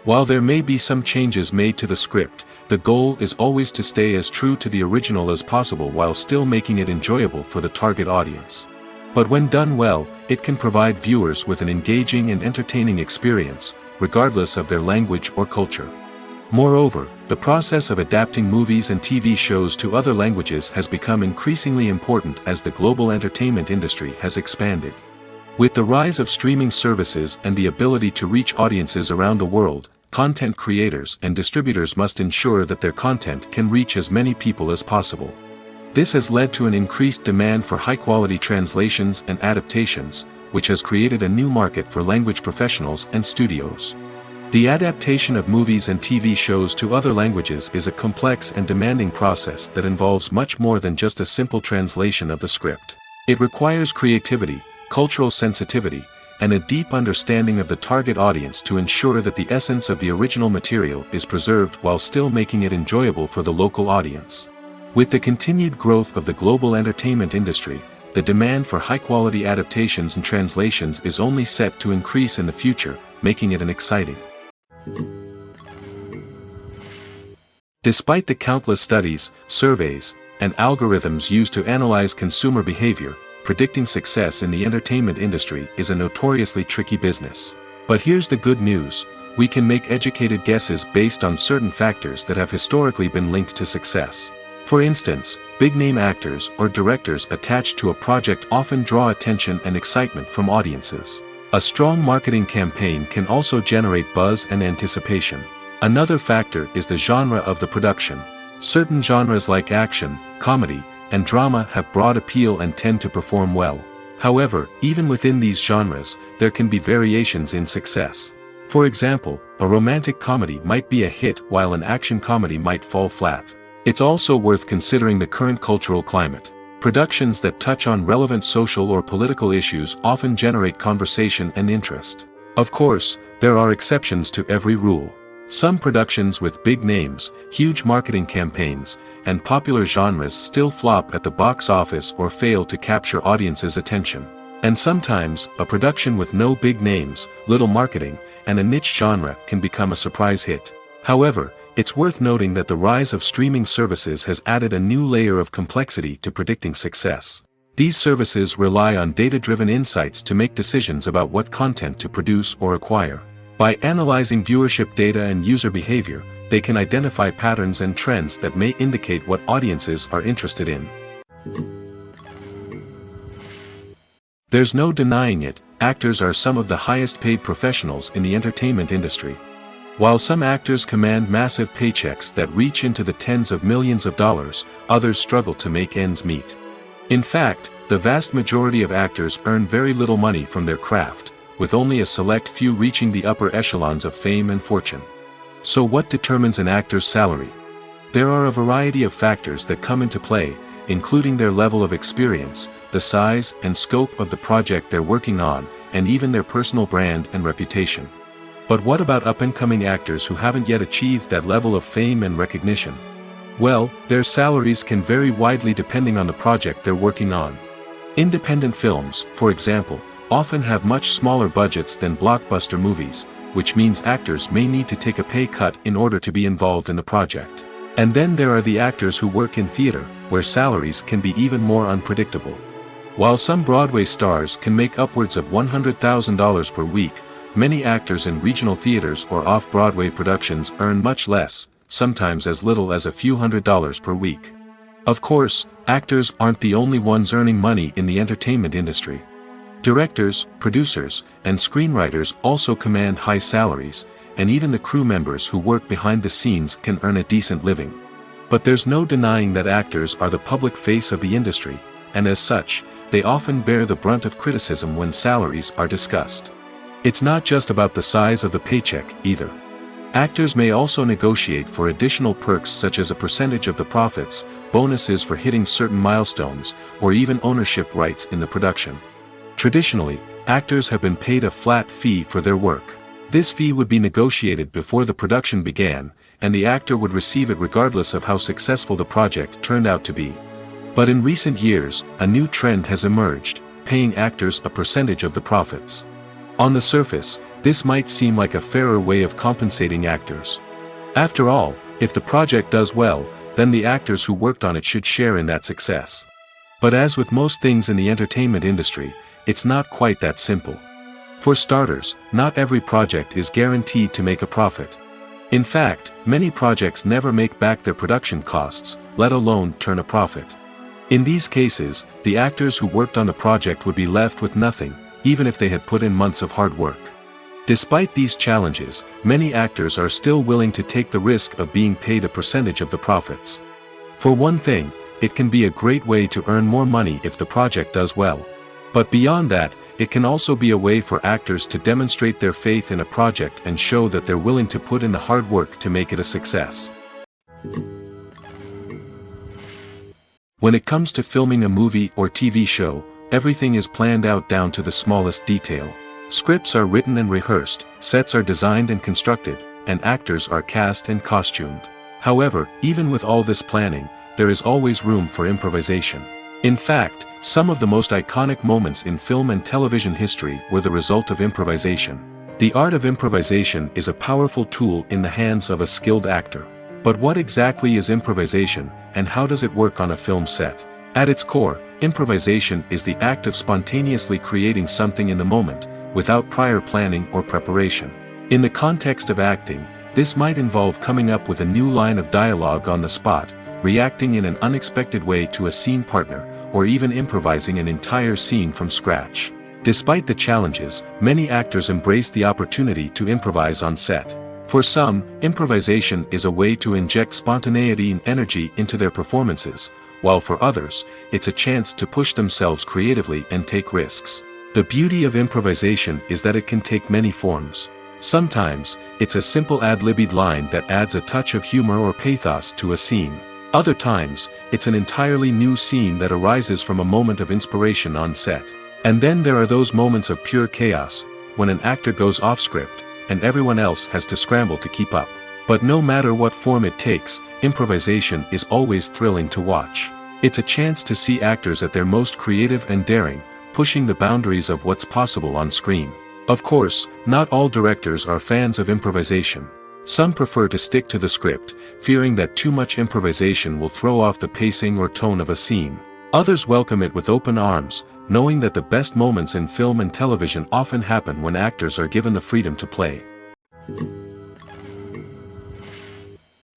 While there may be some changes made to the script, the goal is always to stay as true to the original as possible while still making it enjoyable for the target audience. But when done well, it can provide viewers with an engaging and entertaining experience, regardless of their language or culture. Moreover, the process of adapting movies and TV shows to other languages has become increasingly important as the global entertainment industry has expanded. With the rise of streaming services and the ability to reach audiences around the world, content creators and distributors must ensure that their content can reach as many people as possible. This has led to an increased demand for high-quality translations and adaptations, which has created a new market for language professionals and studios. The adaptation of movies and TV shows to other languages is a complex and demanding process that involves much more than just a simple translation of the script. It requires creativity, cultural sensitivity, and a deep understanding of the target audience to ensure that the essence of the original material is preserved while still making it enjoyable for the local audience. With the continued growth of the global entertainment industry, the demand for high-quality adaptations and translations is only set to increase in the future, making it an exciting. Despite the countless studies, surveys, and algorithms used to analyze consumer behavior, predicting success in the entertainment industry is a notoriously tricky business. But here's the good news: we can make educated guesses based on certain factors that have historically been linked to success. For instance, big-name actors or directors attached to a project often draw attention and excitement from audiences. A strong marketing campaign can also generate buzz and anticipation. Another factor is the genre of the production. Certain genres like action, comedy, and drama have broad appeal and tend to perform well. However, even within these genres, there can be variations in success. For example, a romantic comedy might be a hit while an action comedy might fall flat. It's also worth considering the current cultural climate. Productions that touch on relevant social or political issues often generate conversation and interest. Of course, there are exceptions to every rule. Some productions with big names, huge marketing campaigns, and popular genres still flop at the box office or fail to capture audiences' attention. And sometimes, a production with no big names, little marketing, and a niche genre can become a surprise hit. However, it's worth noting that the rise of streaming services has added a new layer of complexity to predicting success. These services rely on data-driven insights to make decisions about what content to produce or acquire. By analyzing viewership data and user behavior, they can identify patterns and trends that may indicate what audiences are interested in. There's no denying it, actors are some of the highest paid professionals in the entertainment industry. While some actors command massive paychecks that reach into the tens of millions of dollars, others struggle to make ends meet. In fact, the vast majority of actors earn very little money from their craft, with only a select few reaching the upper echelons of fame and fortune. So what determines an actor's salary? There are a variety of factors that come into play, including their level of experience, the size and scope of the project they're working on, and even their personal brand and reputation. But what about up-and-coming actors who haven't yet achieved that level of fame and recognition? Well, their salaries can vary widely depending on the project they're working on. Independent films, for example, often have much smaller budgets than blockbuster movies, which means actors may need to take a pay cut in order to be involved in the project. And then there are the actors who work in theater, where salaries can be even more unpredictable. While some Broadway stars can make upwards of $100,000 per week, many actors in regional theaters or off-Broadway productions earn much less, sometimes as little as a few $100s per week. Of course, actors aren't the only ones earning money in the entertainment industry. Directors, producers, and screenwriters also command high salaries, and even the crew members who work behind the scenes can earn a decent living. But there's no denying that actors are the public face of the industry, and as such, they often bear the brunt of criticism when salaries are discussed. It's not just about the size of the paycheck, either. Actors may also negotiate for additional perks such as a percentage of the profits, bonuses for hitting certain milestones, or even ownership rights in the production. Traditionally, actors have been paid a flat fee for their work. This fee would be negotiated before the production began, and the actor would receive it regardless of how successful the project turned out to be. But in recent years, a new trend has emerged, paying actors a percentage of the profits. On the surface, this might seem like a fairer way of compensating actors. After all, if the project does well, then the actors who worked on it should share in that success. But as with most things in the entertainment industry, it's not quite that simple. For starters, not every project is guaranteed to make a profit. In fact, many projects never make back their production costs, let alone turn a profit. In these cases, the actors who worked on the project would be left with nothing, even if they had put in months of hard work. Despite these challenges, many actors are still willing to take the risk of being paid a percentage of the profits. For one thing, it can be a great way to earn more money if the project does well. But beyond that, it can also be a way for actors to demonstrate their faith in a project and show that they're willing to put in the hard work to make it a success. When it comes to filming a movie or TV show, everything is planned out down to the smallest detail. Scripts are written and rehearsed, sets are designed and constructed, and actors are cast and costumed. However, even with all this planning, there is always room for improvisation. In fact, some of the most iconic moments in film and television history were the result of improvisation. The art of improvisation is a powerful tool in the hands of a skilled actor. But what exactly is improvisation, and how does it work on a film set? At its core, improvisation is the act of spontaneously creating something in the moment, without prior planning or preparation. In the context of acting, this might involve coming up with a new line of dialogue on the spot, reacting in an unexpected way to a scene partner, or even improvising an entire scene from scratch. Despite the challenges, many actors embrace the opportunity to improvise on set. For some, improvisation is a way to inject spontaneity and energy into their performances, while for others, it's a chance to push themselves creatively and take risks. The beauty of improvisation is that it can take many forms. Sometimes, it's a simple ad-libbed line that adds a touch of humor or pathos to a scene. Other times, it's an entirely new scene that arises from a moment of inspiration on set. And then there are those moments of pure chaos, when an actor goes off script, and everyone else has to scramble to keep up. But no matter what form it takes, improvisation is always thrilling to watch. It's a chance to see actors at their most creative and daring, pushing the boundaries of what's possible on screen. Of course, not all directors are fans of improvisation. Some prefer to stick to the script, fearing that too much improvisation will throw off the pacing or tone of a scene. Others welcome it with open arms, knowing that the best moments in film and television often happen when actors are given the freedom to play.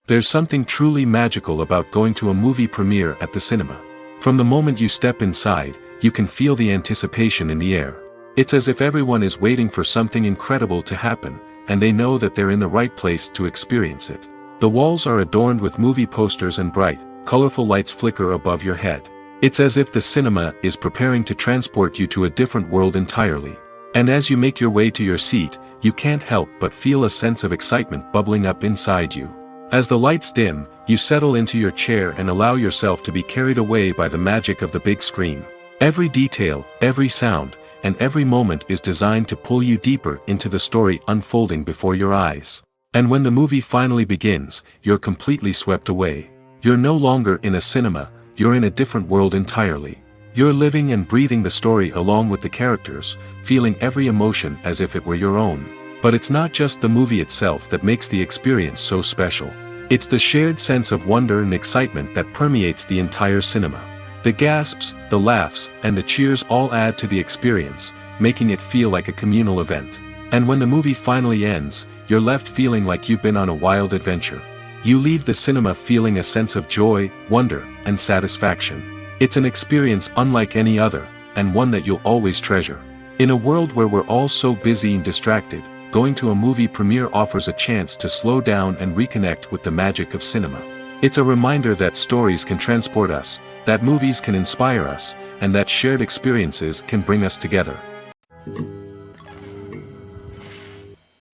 There's something truly magical about going to a movie premiere at the cinema. From the moment you step inside, you can feel the anticipation in the air. It's as if everyone is waiting for something incredible to happen, and they know that they're in the right place to experience it. The walls are adorned with movie posters and bright, colorful lights flicker above your head. It's as if the cinema is preparing to transport you to a different world entirely. And as you make your way to your seat, you can't help but feel a sense of excitement bubbling up inside you. As the lights dim, you settle into your chair and allow yourself to be carried away by the magic of the big screen. Every detail, every sound, and every moment is designed to pull you deeper into the story unfolding before your eyes. And when the movie finally begins, you're completely swept away. You're no longer in a cinema, you're in a different world entirely. You're living and breathing the story along with the characters, feeling every emotion as if it were your own. But it's not just the movie itself that makes the experience so special. It's the shared sense of wonder and excitement that permeates the entire cinema. The gasps, the laughs, and the cheers all add to the experience, making it feel like a communal event. And when the movie finally ends, you're left feeling like you've been on a wild adventure. You leave the cinema feeling a sense of joy, wonder, and satisfaction. It's an experience unlike any other, and one that you'll always treasure. In a world where we're all so busy and distracted, going to a movie premiere offers a chance to slow down and reconnect with the magic of cinema. It's a reminder that stories can transport us, that movies can inspire us, and that shared experiences can bring us together.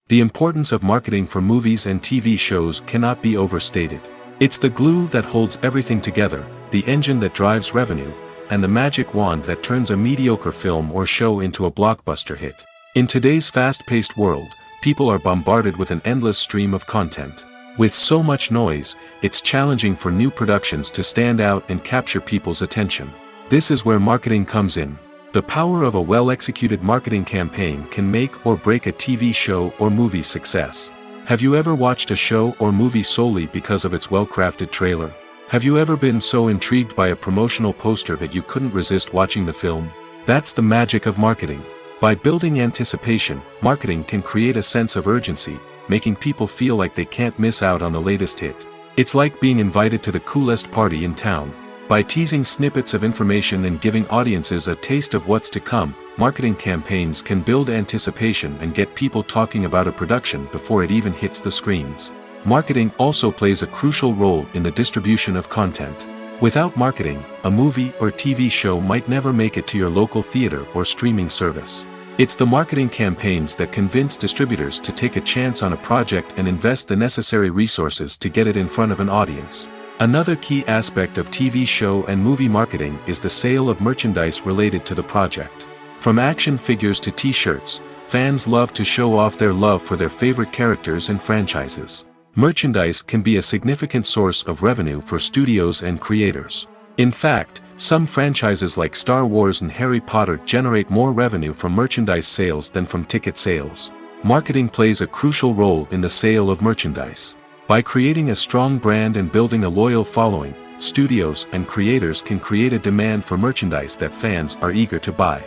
The importance of marketing for movies and TV shows cannot be overstated. It's the glue that holds everything together, the engine that drives revenue, and the magic wand that turns a mediocre film or show into a blockbuster hit. In today's fast-paced world, people are bombarded with an endless stream of content. With so much noise, it's challenging for new productions to stand out and capture people's attention. This is where marketing comes in. The power of a well-executed marketing campaign can make or break a TV show or movie's success. Have you ever watched a show or movie solely because of its well-crafted trailer? Have you ever been so intrigued by a promotional poster that you couldn't resist watching the film? That's the magic of marketing. By building anticipation, marketing can create a sense of urgency, making people feel like they can't miss out on the latest hit. It's like being invited to the coolest party in town. By teasing snippets of information and giving audiences a taste of what's to come, marketing campaigns can build anticipation and get people talking about a production before it even hits the screens. Marketing also plays a crucial role in the distribution of content. Without marketing, a movie or TV show might never make it to your local theater or streaming service. It's the marketing campaigns that convince distributors to take a chance on a project and invest the necessary resources to get it in front of an audience. Another key aspect of TV show and movie marketing is the sale of merchandise related to the project. From action figures to t-shirts, fans love to show off their love for their favorite characters and franchises. Merchandise can be a significant source of revenue for studios and creators. In fact, some franchises like Star Wars and Harry Potter generate more revenue from merchandise sales than from ticket sales. Marketing plays a crucial role in the sale of merchandise. By creating a strong brand and building a loyal following, studios and creators can create a demand for merchandise that fans are eager to buy.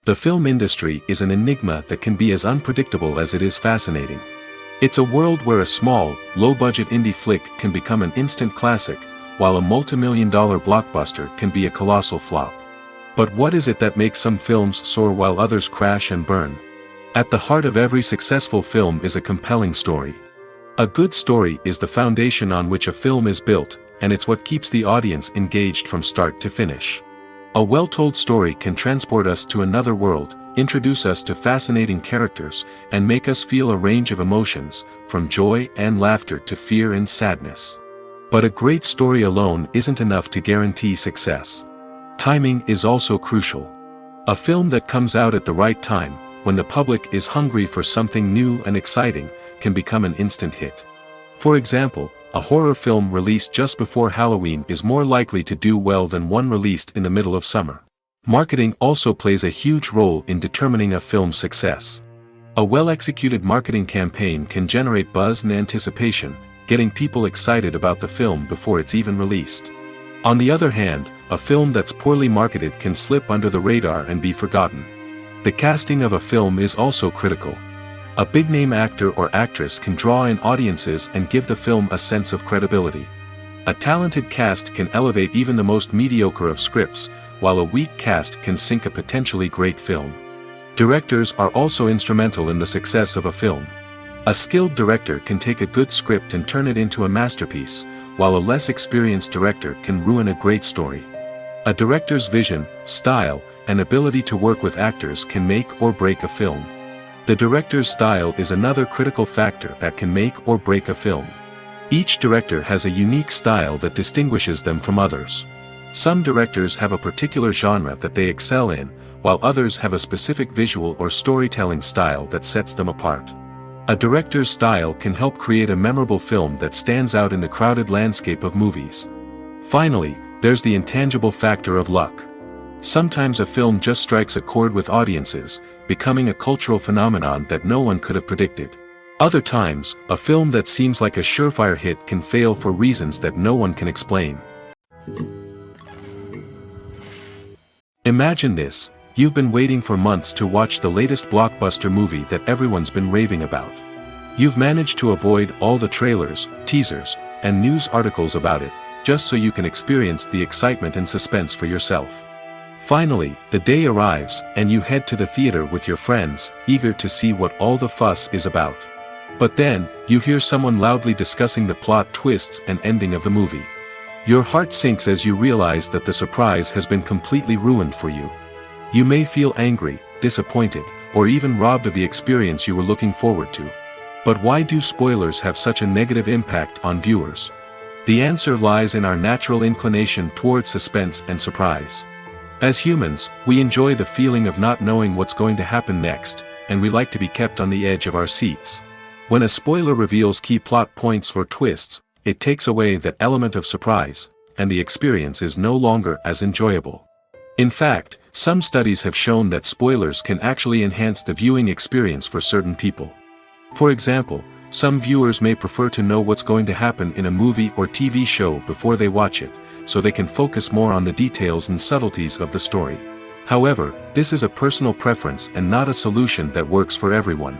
The film industry is an enigma that can be as unpredictable as it is fascinating. It's a world where a small, low-budget indie flick can become an instant classic, while a multi-million-dollar blockbuster can be a colossal flop. But what is it that makes some films soar while others crash and burn? At the heart of every successful film is a compelling story. A good story is the foundation on which a film is built, and it's what keeps the audience engaged from start to finish. A well-told story can transport us to another world, introduce us to fascinating characters, and make us feel a range of emotions, from joy and laughter to fear and sadness. But a great story alone isn't enough to guarantee success. Timing is also crucial. A film that comes out at the right time, when the public is hungry for something new and exciting, can become an instant hit. For example, a horror film released just before Halloween is more likely to do well than one released in the middle of summer. Marketing also plays a huge role in determining a film's success. A well-executed marketing campaign can generate buzz and anticipation, getting people excited about the film before it's even released. On the other hand, a film that's poorly marketed can slip under the radar and be forgotten. The casting of a film is also critical. A big-name actor or actress can draw in audiences and give the film a sense of credibility. A talented cast can elevate even the most mediocre of scripts, while a weak cast can sink a potentially great film. Directors are also instrumental in the success of a film. A skilled director can take a good script and turn it into a masterpiece, while a less experienced director can ruin a great story. A director's vision, style, and ability to work with actors can make or break a film. The director's style is another critical factor that can make or break a film. Each director has a unique style that distinguishes them from others. Some directors have a particular genre that they excel in, while others have a specific visual or storytelling style that sets them apart. A director's style can help create a memorable film that stands out in the crowded landscape of movies. Finally, there's the intangible factor of luck. Sometimes a film just strikes a chord with audiences, becoming a cultural phenomenon that no one could have predicted. Other times, a film that seems like a surefire hit can fail for reasons that no one can explain. Imagine this: you've been waiting for months to watch the latest blockbuster movie that everyone's been raving about. You've managed to avoid all the trailers, teasers, and news articles about it, just so you can experience the excitement and suspense for yourself. Finally, the day arrives, and you head to the theater with your friends, eager to see what all the fuss is about. But then, you hear someone loudly discussing the plot twists and ending of the movie. Your heart sinks as you realize that the surprise has been completely ruined for you. You may feel angry, disappointed, or even robbed of the experience you were looking forward to. But why do spoilers have such a negative impact on viewers? The answer lies in our natural inclination toward suspense and surprise. As humans, we enjoy the feeling of not knowing what's going to happen next, and we like to be kept on the edge of our seats. When a spoiler reveals key plot points or twists, it takes away that element of surprise, and the experience is no longer as enjoyable. In fact, some studies have shown that spoilers can actually enhance the viewing experience for certain people. For example, some viewers may prefer to know what's going to happen in a movie or TV show before they watch it, so they can focus more on the details and subtleties of the story. However, this is a personal preference and not a solution that works for everyone.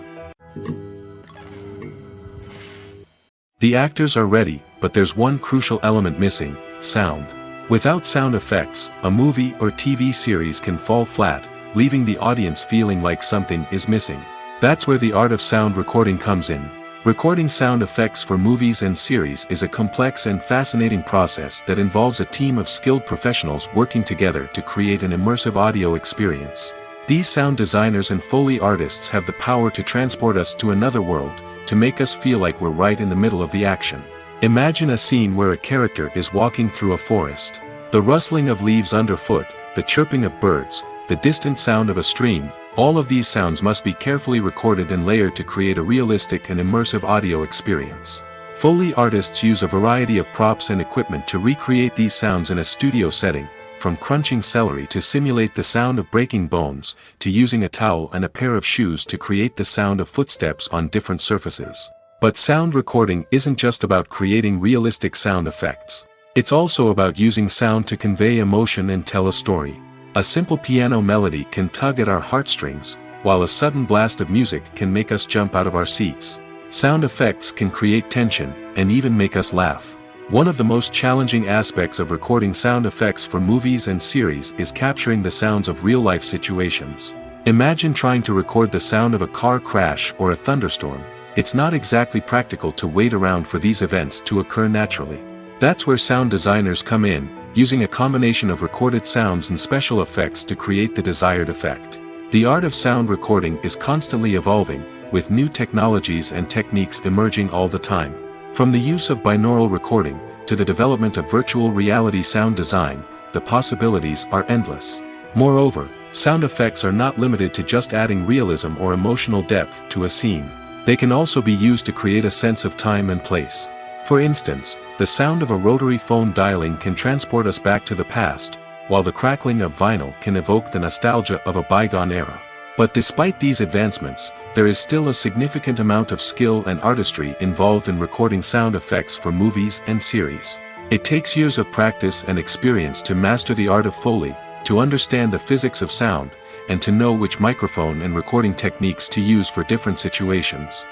The actors are ready, but there's one crucial element missing: sound. Without sound effects, a movie or TV series can fall flat, leaving the audience feeling like something is missing. That's where the art of sound recording comes in. Recording sound effects for movies and series is a complex and fascinating process that involves a team of skilled professionals working together to create an immersive audio experience. These sound designers and Foley artists have the power to transport us to another world, to make us feel like we're right in the middle of the action. Imagine a scene where a character is walking through a forest. The rustling of leaves underfoot, the chirping of birds, the distant sound of a stream, all of these sounds must be carefully recorded and layered to create a realistic and immersive audio experience. Foley artists use a variety of props and equipment to recreate these sounds in a studio setting, from crunching celery to simulate the sound of breaking bones, to using a towel and a pair of shoes to create the sound of footsteps on different surfaces. But sound recording isn't just about creating realistic sound effects. It's also about using sound to convey emotion and tell a story. A simple piano melody can tug at our heartstrings, while a sudden blast of music can make us jump out of our seats. Sound effects can create tension, and even make us laugh. One of the most challenging aspects of recording sound effects for movies and series is capturing the sounds of real-life situations. Imagine trying to record the sound of a car crash or a thunderstorm. It's not exactly practical to wait around for these events to occur naturally. That's where sound designers come in, using a combination of recorded sounds and special effects to create the desired effect. The art of sound recording is constantly evolving, with new technologies and techniques emerging all the time. From the use of binaural recording, to the development of virtual reality sound design, the possibilities are endless. Moreover, sound effects are not limited to just adding realism or emotional depth to a scene. They can also be used to create a sense of time and place. For instance, the sound of a rotary phone dialing can transport us back to the past, while the crackling of vinyl can evoke the nostalgia of a bygone era. But despite these advancements, there is still a significant amount of skill and artistry involved in recording sound effects for movies and series. It takes years of practice and experience to master the art of Foley, to understand the physics of sound, and to know which microphone and recording techniques to use for different situations.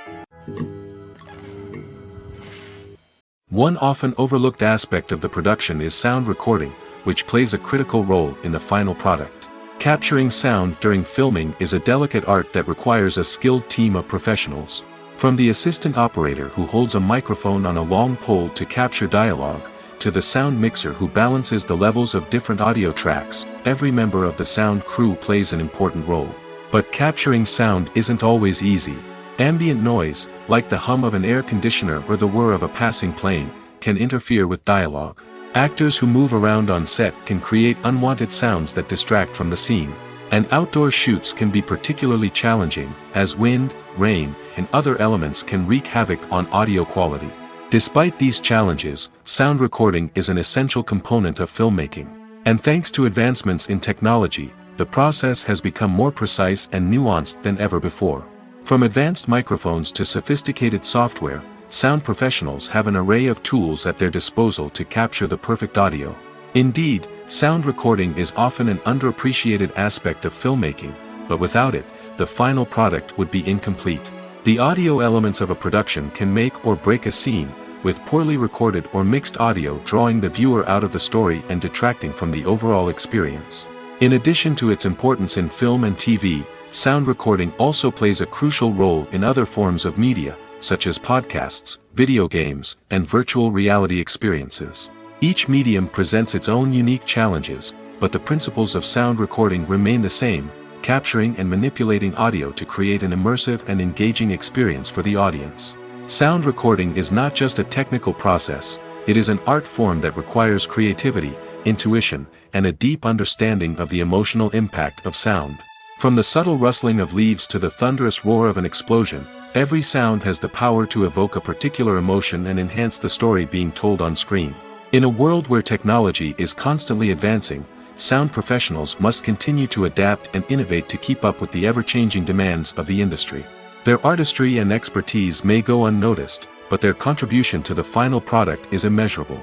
One often overlooked aspect of the production is sound recording, which plays a critical role in the final product. Capturing sound during filming is a delicate art that requires a skilled team of professionals. From the assistant operator who holds a microphone on a long pole to capture dialogue, to the sound mixer who balances the levels of different audio tracks, every member of the sound crew plays an important role. But capturing sound isn't always easy. Ambient noise, like the hum of an air conditioner or the whir of a passing plane, can interfere with dialogue. Actors who move around on set can create unwanted sounds that distract from the scene. And outdoor shoots can be particularly challenging, as wind, rain, and other elements can wreak havoc on audio quality. Despite these challenges, sound recording is an essential component of filmmaking. And thanks to advancements in technology, the process has become more precise and nuanced than ever before. From advanced microphones to sophisticated software, sound professionals have an array of tools at their disposal to capture the perfect audio. Indeed, sound recording is often an underappreciated aspect of filmmaking, but without it, the final product would be incomplete. The audio elements of a production can make or break a scene, with poorly recorded or mixed audio drawing the viewer out of the story and detracting from the overall experience. In addition to its importance in film and TV, sound recording also plays a crucial role in other forms of media, such as podcasts, video games, and virtual reality experiences. Each medium presents its own unique challenges, but the principles of sound recording remain the same, capturing and manipulating audio to create an immersive and engaging experience for the audience. Sound recording is not just a technical process, it is an art form that requires creativity, intuition, and a deep understanding of the emotional impact of sound. From the subtle rustling of leaves to the thunderous roar of an explosion, every sound has the power to evoke a particular emotion and enhance the story being told on screen. In a world where technology is constantly advancing, sound professionals must continue to adapt and innovate to keep up with the ever-changing demands of the industry. Their artistry and expertise may go unnoticed, but their contribution to the final product is immeasurable.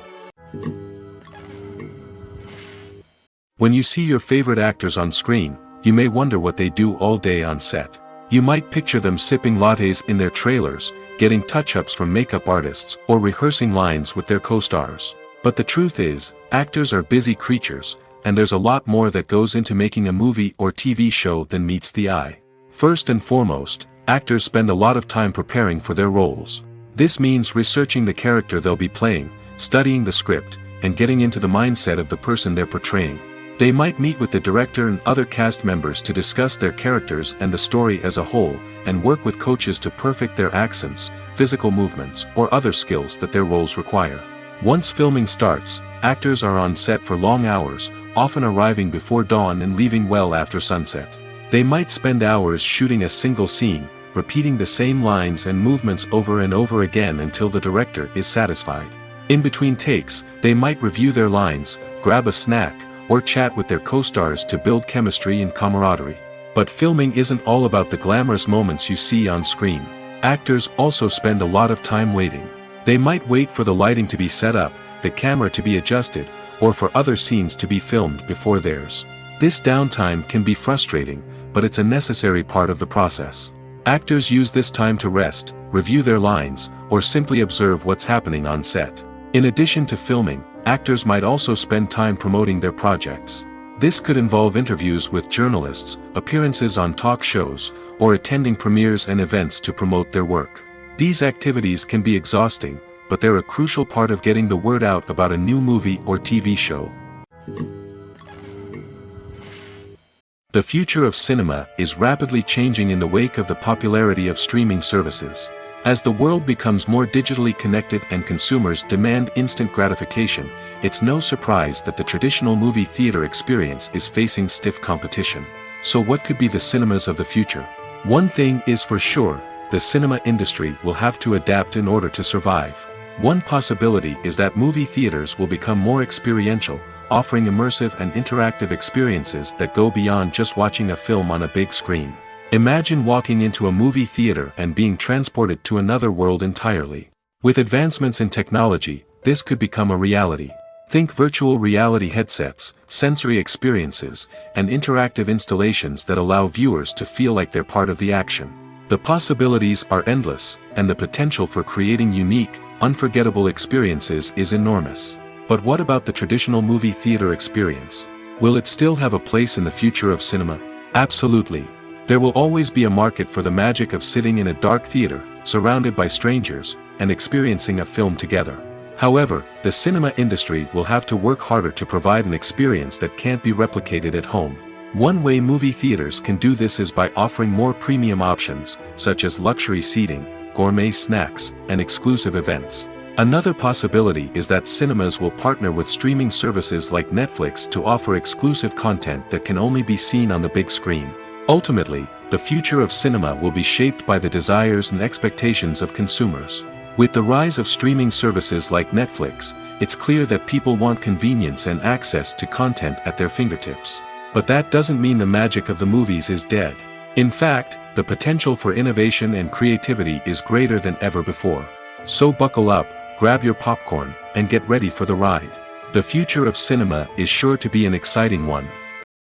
When you see your favorite actors on screen, you may wonder what they do all day on set. You might picture them sipping lattes in their trailers, getting touch-ups from makeup artists, or rehearsing lines with their co-stars. But the truth is, actors are busy creatures, and there's a lot more that goes into making a movie or TV show than meets the eye. First and foremost, actors spend a lot of time preparing for their roles. This means researching the character they'll be playing, studying the script, and getting into the mindset of the person they're portraying. They might meet with the director and other cast members to discuss their characters and the story as a whole, and work with coaches to perfect their accents, physical movements, or other skills that their roles require. Once filming starts, actors are on set for long hours, often arriving before dawn and leaving well after sunset. They might spend hours shooting a single scene, repeating the same lines and movements over and over again until the director is satisfied. In between takes, they might review their lines, grab a snack, or chat with their co-stars to build chemistry and camaraderie. But filming isn't all about the glamorous moments you see on screen. Actors also spend a lot of time waiting. They might wait for the lighting to be set up, the camera to be adjusted, or for other scenes to be filmed before theirs. This downtime can be frustrating, but it's a necessary part of the process. Actors use this time to rest, review their lines, or simply observe what's happening on set. In addition to filming, actors might also spend time promoting their projects. This could involve interviews with journalists, appearances on talk shows, or attending premieres and events to promote their work. These activities can be exhausting, but they're a crucial part of getting the word out about a new movie or TV show. The future of cinema is rapidly changing in the wake of the popularity of streaming services. As the world becomes more digitally connected and consumers demand instant gratification, it's no surprise that the traditional movie theater experience is facing stiff competition. So what could be the cinemas of the future? One thing is for sure, the cinema industry will have to adapt in order to survive. One possibility is that movie theaters will become more experiential, offering immersive and interactive experiences that go beyond just watching a film on a big screen. Imagine walking into a movie theater and being transported to another world entirely. With advancements in technology, this could become a reality. Think virtual reality headsets, sensory experiences, and interactive installations that allow viewers to feel like they're part of the action. The possibilities are endless, and the potential for creating unique, unforgettable experiences is enormous. But what about the traditional movie theater experience? Will it still have a place in the future of cinema? Absolutely. There will always be a market for the magic of sitting in a dark theater, surrounded by strangers, and experiencing a film together. However, the cinema industry will have to work harder to provide an experience that can't be replicated at home. One way movie theaters can do this is by offering more premium options, such as luxury seating, gourmet snacks, and exclusive events. Another possibility is that cinemas will partner with streaming services like Netflix to offer exclusive content that can only be seen on the big screen. Ultimately, the future of cinema will be shaped by the desires and expectations of consumers. With the rise of streaming services like Netflix, it's clear that people want convenience and access to content at their fingertips. But that doesn't mean the magic of the movies is dead. In fact, the potential for innovation and creativity is greater than ever before. So buckle up, grab your popcorn, and get ready for the ride. The future of cinema is sure to be an exciting one.